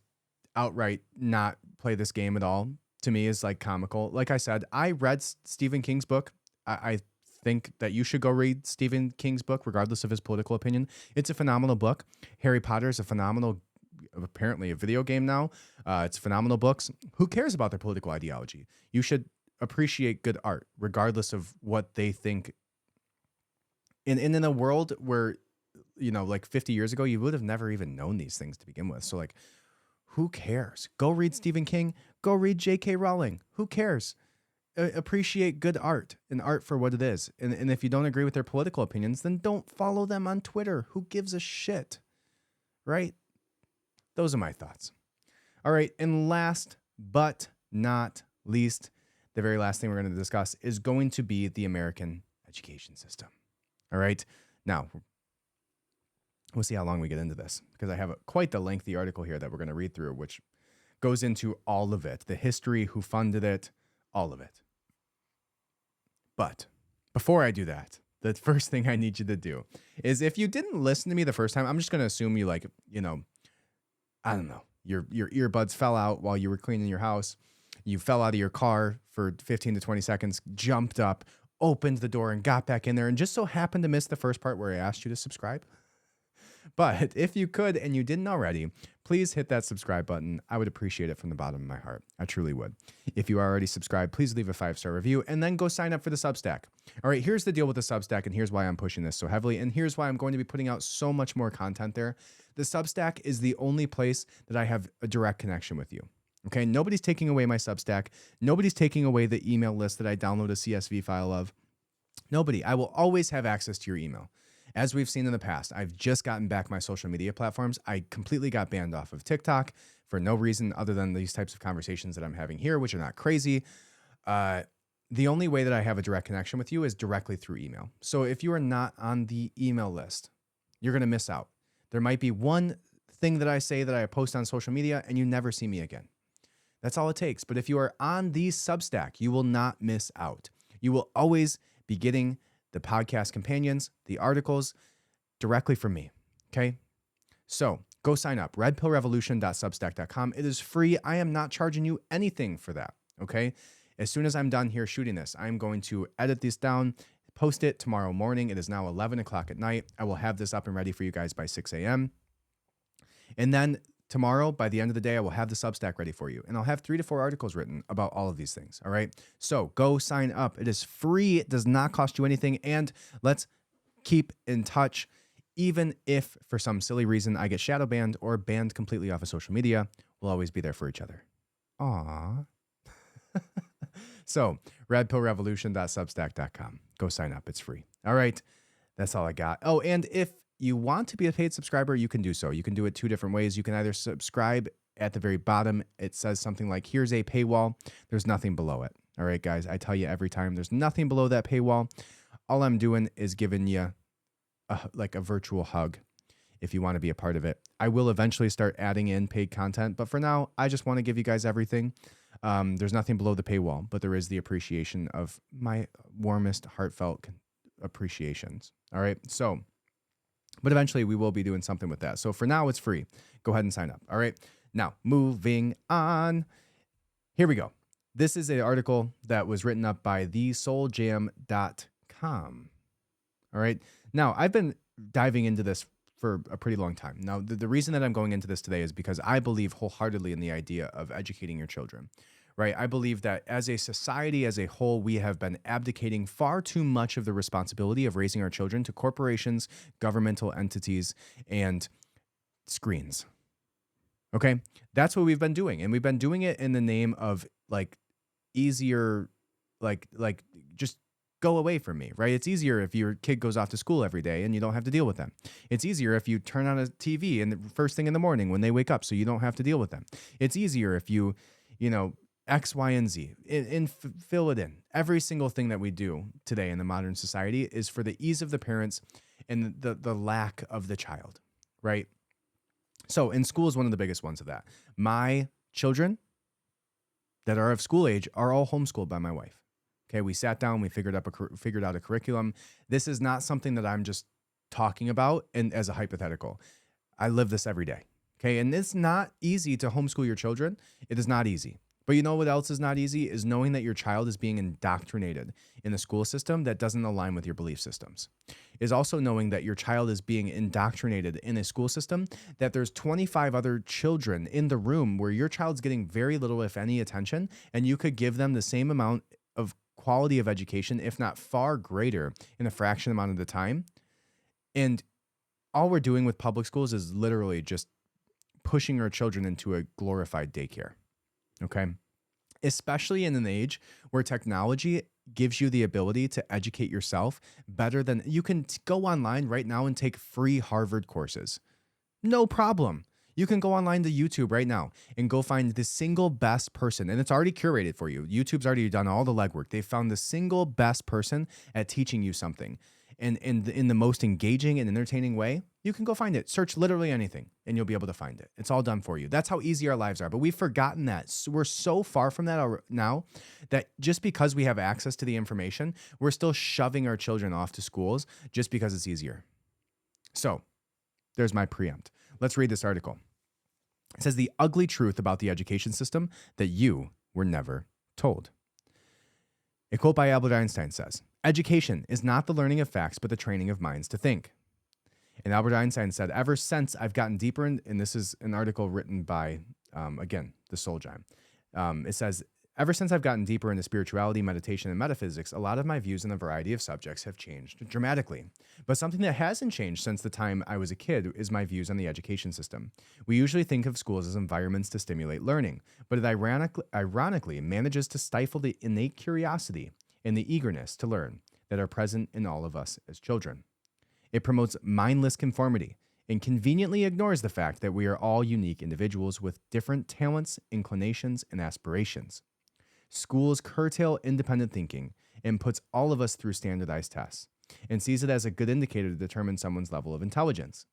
outright not play this game at all, to me is like comical. Like I said, I read Stephen King's book. I think that you should go read Stephen King's book, regardless of his political opinion. It's a phenomenal book. Harry Potter is a phenomenal, apparently a video game now. It's phenomenal books. Who cares about their political ideology? You should appreciate good art, regardless of what they think. In a world where, you know, like 50 years ago, you would have never even known these things to begin with. So like, who cares? Go read Stephen King. Go read J.K. Rowling. Who cares? Appreciate good art and art for what it is. And if you don't agree with their political opinions, then don't follow them on Twitter. Who gives a shit? Right? Those are my thoughts. All right. And last but not least, the very last thing we're going to discuss is going to be the American education system. All right. Now, we'll see how long we get into this, because I have quite the lengthy article here that we're going to read through, which goes into all of it, the history, who funded it, all of it. But before I do that, the first thing I need you to do is, if you didn't listen to me the first time, I'm just going to assume you like, you know, I don't know, your earbuds fell out while you were cleaning your house. You fell out of your car for 15 to 20 seconds, jumped up, opened the door and got back in there, and just so happened to miss the first part where I asked you to subscribe. But if you could and you didn't already, please hit that subscribe button. I would appreciate it from the bottom of my heart. I truly would. If you are already subscribed, please leave a 5-star review and then go sign up for the Substack. All right, here's the deal with the Substack, and here's why I'm pushing this so heavily, and here's why I'm going to be putting out so much more content there. The Substack is the only place that I have a direct connection with you. Okay, nobody's taking away my Substack. Nobody's taking away the email list that I download a CSV file of. Nobody. I will always have access to your email. As we've seen in the past, I've just gotten back my social media platforms. I completely got banned off of TikTok for no reason other than these types of conversations that I'm having here, which are not crazy. The only way that I have a direct connection with you is directly through email. So if you are not on the email list, you're going to miss out. There might be one thing that I say that I post on social media and you never see me again. That's all it takes. But if you are on the Substack, you will not miss out. You will always be getting the podcast companions, the articles directly from me. Okay. So go sign up, redpillrevolution.substack.com. It is free. I am not charging you anything for that. Okay. As soon as I'm done here shooting this, I'm going to edit this down, post it tomorrow morning. It is now 11 o'clock at night. I will have this up and ready for you guys by 6 a.m. And then tomorrow, by the end of the day, I will have the Substack ready for you. And I'll have 3 to 4 articles written about all of these things. All right. So go sign up. It is free. It does not cost you anything. And let's keep in touch. Even if for some silly reason I get shadow banned or banned completely off of social media, we'll always be there for each other. Aww. So, redpillrevolution.substack.com. Go sign up. It's free. All right. That's all I got. Oh, and if you want to be a paid subscriber, you can do so. You can do it two different ways. You can either subscribe at the very bottom. It says something like, here's a paywall. There's nothing below it. All right, guys. I tell you every time, there's nothing below that paywall. All I'm doing is giving you a virtual hug if you want to be a part of it. I will eventually start adding in paid content, but for now, I just want to give you guys everything. There's nothing below the paywall, but there is the appreciation of my warmest, heartfelt appreciations. All right. So, but eventually we will be doing something with that. So for now, it's free. Go ahead and sign up. All right. Now, moving on. Here we go. This is an article that was written up by thesouljam.com. All right. Now, I've been diving into this for a pretty long time. Now, the reason that I'm going into this today is because I believe wholeheartedly in the idea of educating your children, right? I believe that as a society as a whole, we have been abdicating far too much of the responsibility of raising our children to corporations, governmental entities, and screens. Okay? That's what we've been doing. And we've been doing it in the name of easier, just go away from me, right? It's easier if your kid goes off to school every day and you don't have to deal with them. It's easier if you turn on a TV and the first thing in the morning when they wake up so you don't have to deal with them. It's easier if you X, Y, and Z and fill it in. Every single thing that we do today in the modern society is for the ease of the parents and the lack of the child, right? So in school is one of the biggest ones of that. My children that are of school age are all homeschooled by my wife. Okay, we sat down, we figured out a curriculum. This is not something that I'm just talking about and as a hypothetical. I live this every day. Okay, and it's not easy to homeschool your children. It is not easy. But you know what else is not easy is knowing that your child is being indoctrinated in a school system that doesn't align with your belief systems. Is also knowing that your child is being indoctrinated in a school system that there's 25 other children in the room where your child's getting very little, if any, attention, and you could give them the same amount of quality of education, if not far greater, in a fraction amount of the time. And all we're doing with public schools is literally just pushing our children into a glorified daycare. Okay. Especially in an age where technology gives you the ability to educate yourself better than you can go online right now and take free Harvard courses. No problem. You can go online to YouTube right now and go find the single best person, and it's already curated for you. YouTube's already done all the legwork. They found the single best person at teaching you something. And in the most engaging and entertaining way, you can go find it. Search literally anything and you'll be able to find it. It's all done for you. That's how easy our lives are. But we've forgotten that. So we're so far from that now that just because we have access to the information, we're still shoving our children off to schools just because it's easier. So there's my preempt. Let's read this article. It says the ugly truth about the education system that you were never told. A quote by Albert Einstein says, "Education is not the learning of facts, but the training of minds to think." And Albert Einstein said, ever since I've gotten deeper in, and this is an article written by, again, the Soul Giant. It says, ever since I've gotten deeper into spirituality, meditation, and metaphysics, a lot of my views on a variety of subjects have changed dramatically. But something that hasn't changed since the time I was a kid is my views on the education system. We usually think of schools as environments to stimulate learning, but it ironically manages to stifle the innate curiosity and the eagerness to learn that are present in all of us as children. It promotes mindless conformity and conveniently ignores the fact that we are all unique individuals with different talents, inclinations, and aspirations. Schools curtail independent thinking and puts all of us through standardized tests and sees it as a good indicator to determine someone's level of intelligence.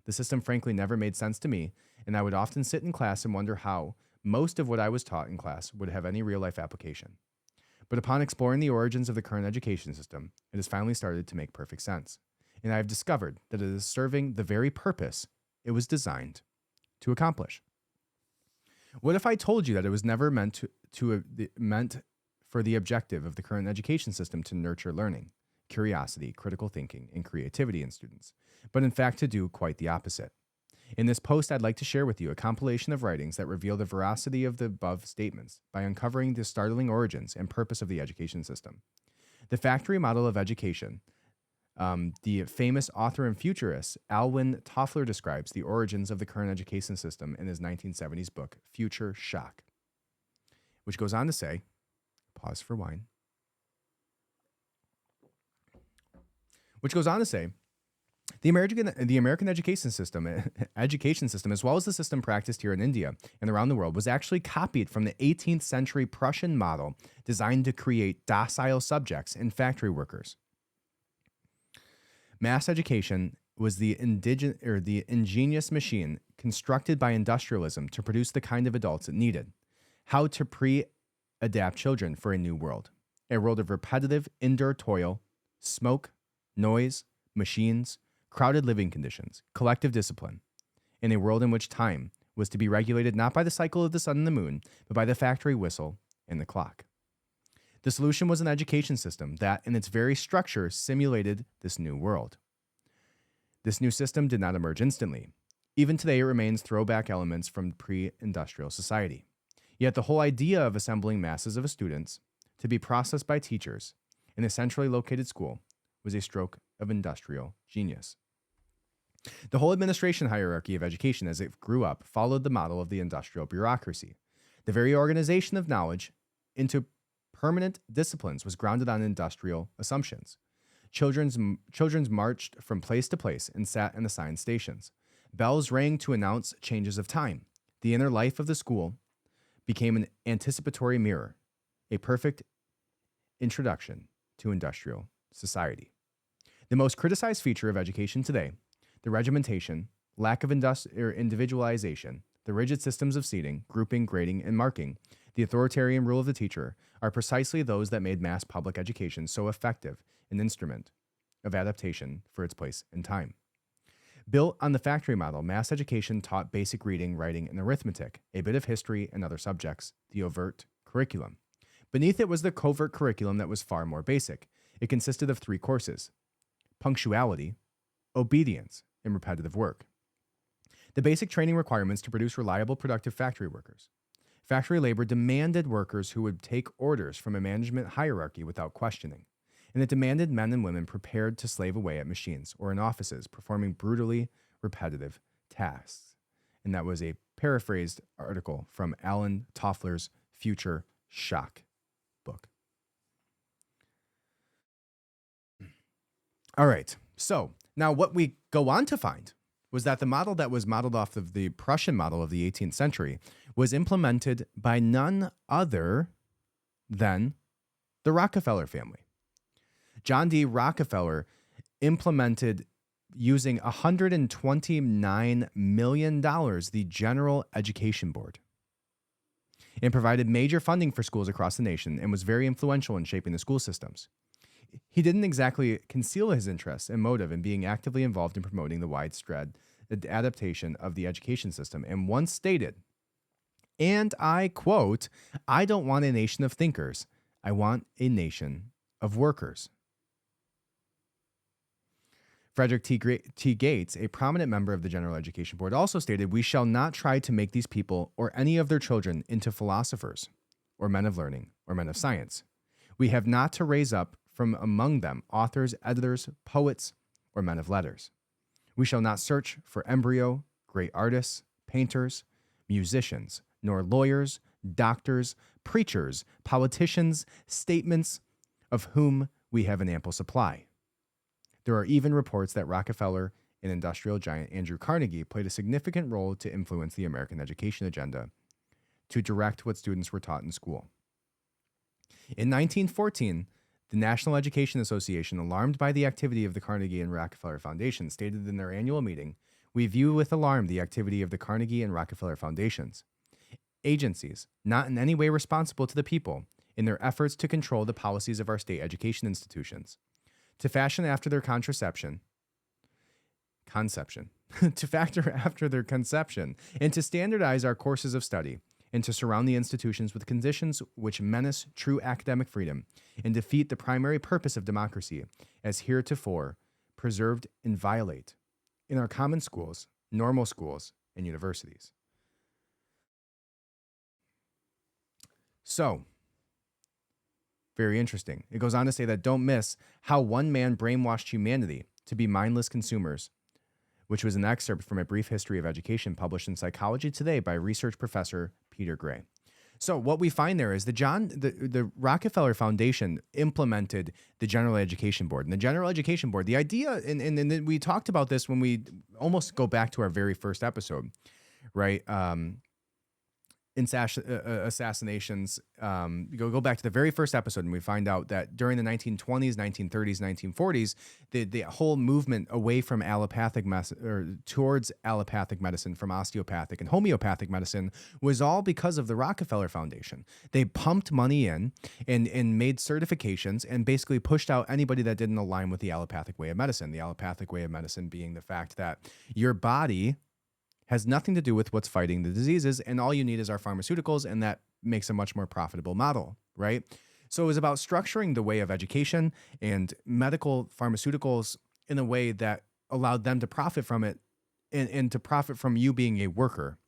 The system frankly never made sense to me, and I would often sit in class and wonder how most of what I was taught in class would have any real-life application. But upon exploring the origins of the current education system, it has finally started to make perfect sense. And I have discovered that it is serving the very purpose it was designed to accomplish. What if I told you that it was never meant meant for the objective of the current education system to nurture learning, curiosity, critical thinking, and creativity in students, but in fact to do quite the opposite? In this post, I'd like to share with you a compilation of writings that reveal the veracity of the above statements by uncovering the startling origins and purpose of the education system. The factory model of education The famous author and futurist Alwyn Toffler describes the origins of the current education system in his 1970s book, Future Shock, which goes on to say, pause for wine, which goes on to say, the American education system, as well as the system practiced here in India and around the world, was actually copied from the 18th century Prussian model designed to create docile subjects and factory workers. Mass education was the ingenious machine constructed by industrialism to produce the kind of adults it needed. How to pre-adapt children for a new world. A world of repetitive indoor toil, smoke, noise, machines, crowded living conditions, collective discipline. In a world in which time was to be regulated not by the cycle of the sun and the moon, but by the factory whistle and the clock. The solution was an education system that, in its very structure, simulated this new world. This new system did not emerge instantly. Even today, it remains throwback elements from pre-industrial society. Yet the whole idea of assembling masses of students to be processed by teachers in a centrally located school was a stroke of industrial genius. The whole administration hierarchy of education as it grew up followed the model of the industrial bureaucracy. The very organization of knowledge into permanent disciplines was grounded on industrial assumptions. Children marched from place to place and sat in assigned stations. Bells rang to announce changes of time. The inner life of the school became an anticipatory mirror, a perfect introduction to industrial society. The most criticized feature of education today, the regimentation, lack of individualization, the rigid systems of seating, grouping, grading, and marking, the authoritarian rule of the teacher, are precisely those that made mass public education so effective an instrument of adaptation for its place and time. Built on the factory model, mass education taught basic reading, writing, and arithmetic, a bit of history and other subjects, the overt curriculum. Beneath it was the covert curriculum that was far more basic. It consisted of 3 courses: punctuality, obedience, and repetitive work. The basic training requirements to produce reliable, productive factory workers. Factory labor demanded workers who would take orders from a management hierarchy without questioning, and it demanded men and women prepared to slave away at machines or in offices, performing brutally repetitive tasks. And that was a paraphrased article from Alan Toffler's Future Shock book. All right, so now what we go on to find was that the model that was modeled off of the Prussian model of the 18th century was implemented by none other than the Rockefeller family. John D. Rockefeller implemented, using $129 million, the General Education Board, and provided major funding for schools across the nation and was very influential in shaping the school systems. He didn't exactly conceal his interest and motive in being actively involved in promoting the widespread adaptation of the education system, and once stated, and I quote, "I don't want a nation of thinkers. I want a nation of workers." Frederick T. Gates, a prominent member of the General Education Board, also stated, "We shall not try to make these people or any of their children into philosophers or men of learning or men of science. We have not to raise up from among them authors, editors, poets, or men of letters. We shall not search for embryo, great artists, painters, musicians, nor lawyers, doctors, preachers, politicians, statements of whom we have an ample supply." There are even reports that Rockefeller and industrial giant Andrew Carnegie played a significant role to influence the American education agenda to direct what students were taught in school. In 1914, the National Education Association, alarmed by the activity of the Carnegie and Rockefeller Foundation, stated in their annual meeting, "We view with alarm the activity of the Carnegie and Rockefeller Foundations, agencies not in any way responsible to the people, in their efforts to control the policies of our state education institutions, to fashion after their conception, to factor after their conception, and to standardize our courses of study, and to surround the institutions with conditions which menace true academic freedom and defeat the primary purpose of democracy, as heretofore preserved and violate in our common schools, normal schools, and universities." So, Very interesting. It goes on to say that don't miss how one man brainwashed humanity to be mindless consumers, which was an excerpt from a brief history of education published in Psychology Today by research professor Peter Gray. So what we find there is the Rockefeller Foundation implemented the General Education Board. And the General Education Board, the idea, and we talked about this when we almost go back to our very first episode, right? Assassinations. Go back to the very first episode, and we find out that during the 1920s, 1930s, 1940s, the whole movement away from towards allopathic medicine, from osteopathic and homeopathic medicine, was all because of the Rockefeller Foundation. They pumped money in and made certifications and basically pushed out anybody that didn't align with the allopathic way of medicine. The allopathic way of medicine being the fact that your body has nothing to do with what's fighting the diseases, and all you need is our pharmaceuticals, and that makes a much more profitable model, right? So it was about structuring the way of education and medical pharmaceuticals in a way that allowed them to profit from it, and to profit from you being a worker,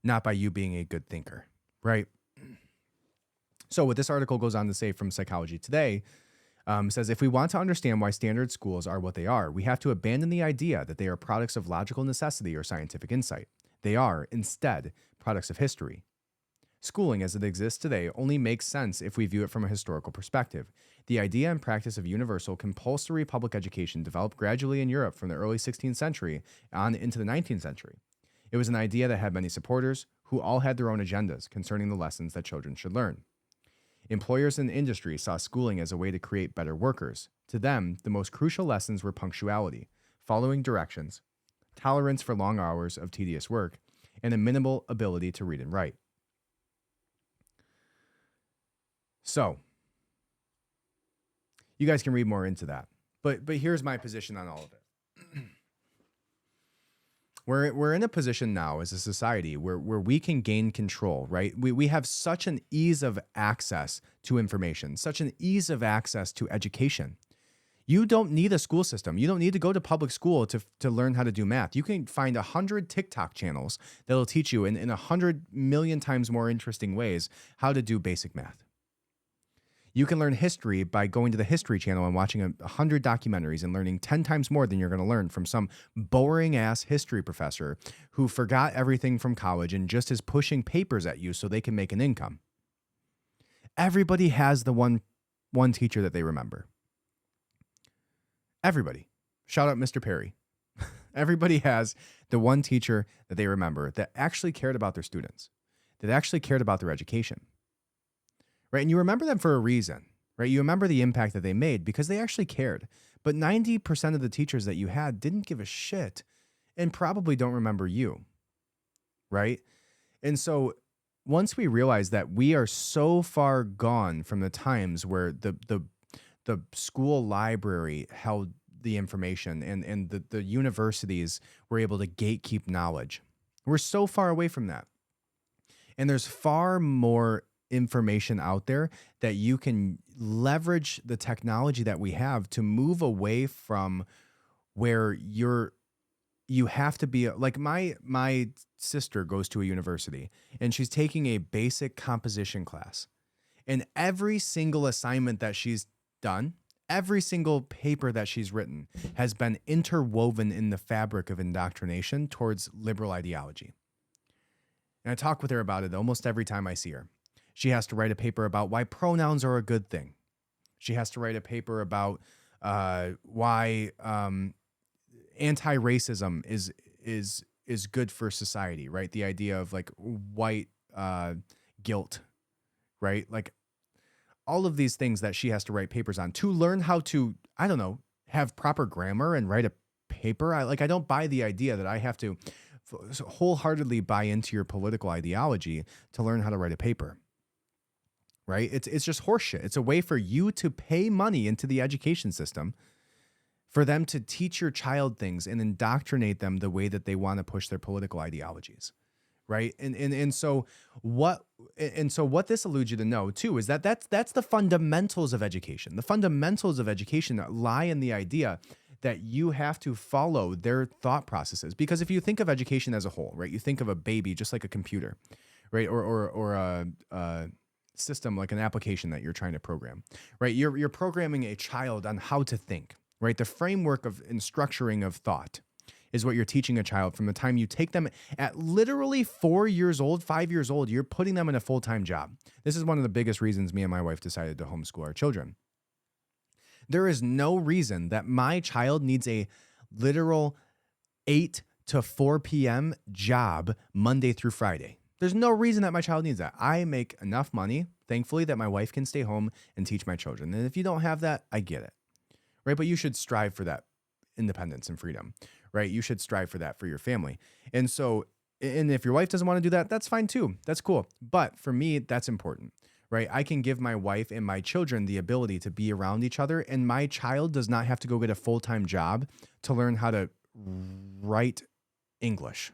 not by you being a good thinker, right? So what this article goes on to say from Psychology Today, says, if we want to understand why standard schools are what they are, we have to abandon the idea that they are products of logical necessity or scientific insight. They are, instead, products of history. Schooling as it exists today only makes sense if we view it from a historical perspective. The idea and practice of universal compulsory public education developed gradually in Europe from the early 16th century on into the 19th century. It was an idea that had many supporters who all had their own agendas concerning the lessons that children should learn. Employers and industry saw schooling as a way to create better workers. To them, the most crucial lessons were punctuality, following directions, tolerance for long hours of tedious work, and a minimal ability to read and write. So, you guys can read more into that. But here's my position on all of it. We're in a position now as a society where we can gain control, right? We have such an ease of access to information, such an ease of access to education. You don't need a school system. You don't need to go to public school to learn how to do math. You can find 100 TikTok channels that'll teach you in 100 million times more interesting ways how to do basic math. You can learn history by going to the History Channel and watching 100 documentaries and learning 10 times more than you're going to learn from some boring-ass history professor who forgot everything from college and just is pushing papers at you so they can make an income. Everybody has the one teacher that they remember. Everybody. Shout out Mr. Perry. Everybody has the one teacher that they remember that actually cared about their students, that actually cared about their education. Right? And you remember them for a reason, right? You remember the impact that they made because they actually cared. But 90% of the teachers that you had didn't give a shit and probably don't remember you, right? And so once we realize that we are so far gone from the times where the school library held the information and the universities were able to gatekeep knowledge, we're so far away from that. And there's far more information out there that you can leverage the technology that we have to move away from where you have to be like my sister goes to a university and she's taking a basic composition class, and every single assignment that she's done, every single paper that she's written has been interwoven in the fabric of indoctrination towards liberal ideology. And I talk with her about it almost every time I see her. She has to write a paper about why pronouns are a good thing. She has to write a paper about why anti-racism is good for society, right? The idea of like white guilt, right? Like all of these things that she has to write papers on to learn how to, I don't know, have proper grammar and write a paper. I don't buy the idea that I have to wholeheartedly buy into your political ideology to learn how to write a paper. Right? It's just horseshit. It's a way for you to pay money into the education system for them to teach your child things and indoctrinate them the way that they want to push their political ideologies. Right? And so what this alludes you to know too is that that's the fundamentals of education. The fundamentals of education lie in the idea that you have to follow their thought processes. Because if you think of education as a whole, right? You think of a baby just like a computer, right? Or system, like an application that you're trying to program, right? You're programming a child on how to think, right? The framework of and structuring of thought is what you're teaching a child from the time you take them at literally 4 years old, 5 years old. You're putting them in a full-time job. This is one of the biggest reasons me and my wife decided to homeschool our children. There is no reason that my child needs a literal 8 to 4 p.m. job Monday through Friday. There's no reason that my child needs that. I make enough money, thankfully, that my wife can stay home and teach my children. And if you don't have that, I get it, right? But you should strive for that independence and freedom, right? You should strive for that for your family. And so, and if your wife doesn't want to do that, that's fine too. That's cool. But for me, that's important, right? I can give my wife and my children the ability to be around each other, and my child does not have to go get a full-time job to learn how to write English.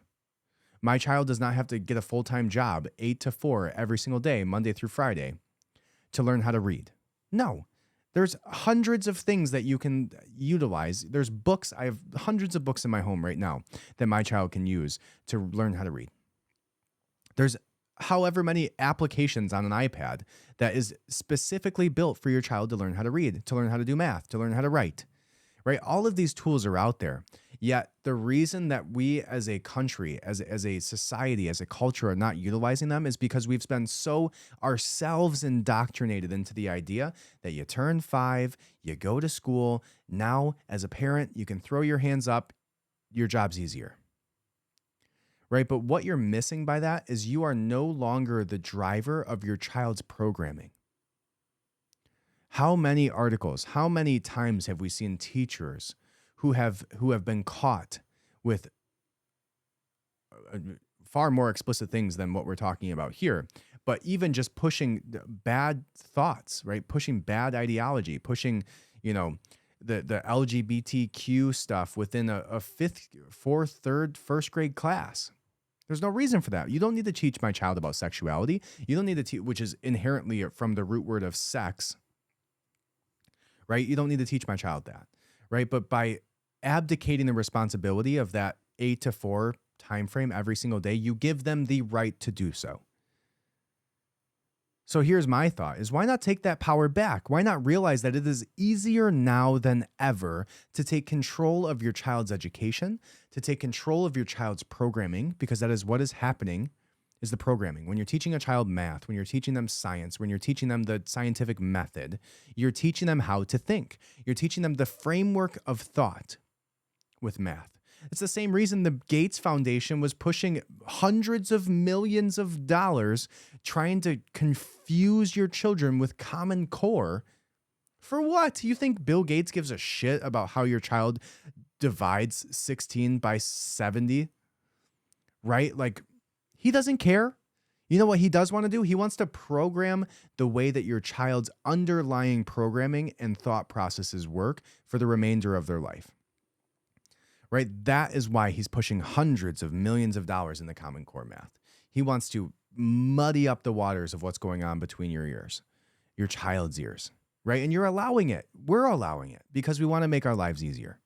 My child does not have to get a full-time job 8 to 4 every single day, Monday through Friday, to learn how to read. No. There's hundreds of things that you can utilize. There's books. I have hundreds of books in my home right now that my child can use to learn how to read. There's however many applications on an iPad that is specifically built for your child to learn how to read, to learn how to do math, to learn how to write, right? All of these tools are out there. Yet the reason that we as a country, as a society, as a culture are not utilizing them is because we've been so ourselves indoctrinated into the idea that you turn 5, you go to school. Now, as a parent, you can throw your hands up, your job's easier. Right? But what you're missing by that is you are no longer the driver of your child's programming. How many articles, how many times have we seen teachers who have been caught with far more explicit things than what we're talking about here, but even just pushing bad thoughts, right? Pushing bad ideology, pushing, the LGBTQ stuff within a fifth, fourth, third, first grade class. There's no reason for that. You don't need to teach my child about sexuality. You don't need to teach, which is inherently from the root word of sex, right? You don't need to teach my child that, right? But by abdicating the responsibility of that 8 to 4 time frame every single day, you give them the right to do so. So here's my thought is why not take that power back? Why not realize that it is easier now than ever to take control of your child's education, to take control of your child's programming, because that is what is happening, is the programming. When you're teaching a child math, when you're teaching them science, when you're teaching them the scientific method, you're teaching them how to think. You're teaching them the framework of thought with math. It's the same reason the Gates Foundation was pushing hundreds of millions of dollars trying to confuse your children with Common Core. For what? You think Bill Gates gives a shit about how your child divides 16 by 70? Right? Like, he doesn't care. You know what he does want to do? He wants to program the way that your child's underlying programming and thought processes work for the remainder of their life. Right? That is why he's pushing hundreds of millions of dollars in the Common Core math. He wants to muddy up the waters of what's going on between your ears, your child's ears, right? And you're allowing it. We're allowing it because we want to make our lives easier.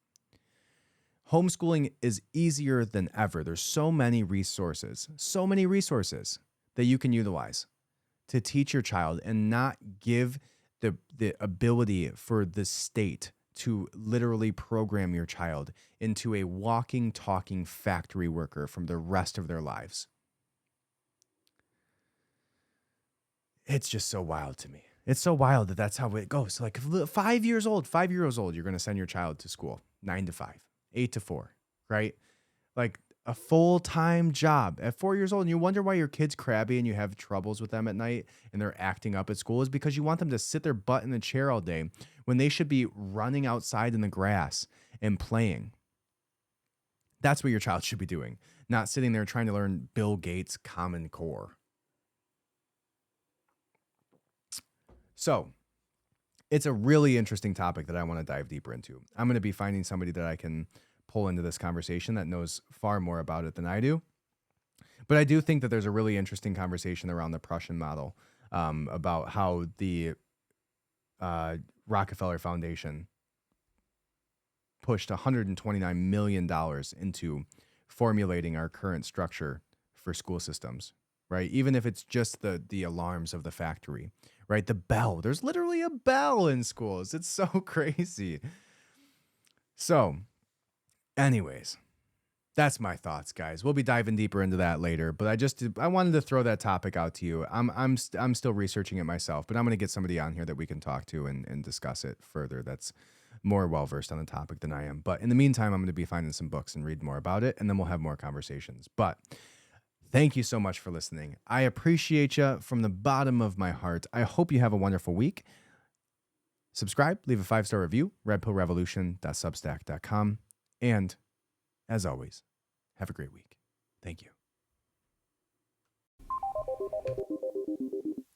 Homeschooling is easier than ever. There's so many resources that you can utilize to teach your child and not give the ability for the state to literally program your child into a walking, talking factory worker from the rest of their lives. It's just so wild to me. It's so wild that that's how it goes. Like 5 years old, you're going to send your child to school, 9 to 5, 8 to 4, right? Like a full-time job at 4 years old. And you wonder why your kid's crabby and you have troubles with them at night and they're acting up at school is because you want them to sit their butt in the chair all day when they should be running outside in the grass and playing. That's what your child should be doing, not sitting there trying to learn Bill Gates' Common Core. So it's a really interesting topic that I want to dive deeper into. I'm going to be finding somebody that I can pull into this conversation that knows far more about it than I do. But I do think that there's a really interesting conversation around the Prussian model, about how the Rockefeller Foundation pushed $129 million into formulating our current structure for school systems, right? Even if it's just the alarms of the factory, right? The bell. There's literally a bell in schools. It's so crazy. So, anyways, that's my thoughts, guys. We'll be diving deeper into that later, but I wanted to throw that topic out to you. I'm still researching it myself, but I'm going to get somebody on here that we can talk to and discuss it further. That's more well versed on the topic than I am. But in the meantime, I'm going to be finding some books and read more about it, and then we'll have more conversations. But thank you so much for listening. I appreciate you from the bottom of my heart. I hope you have a wonderful week. Subscribe, leave a 5-star review, redpillrevolution.substack.com, and as always, have a great week. Thank you.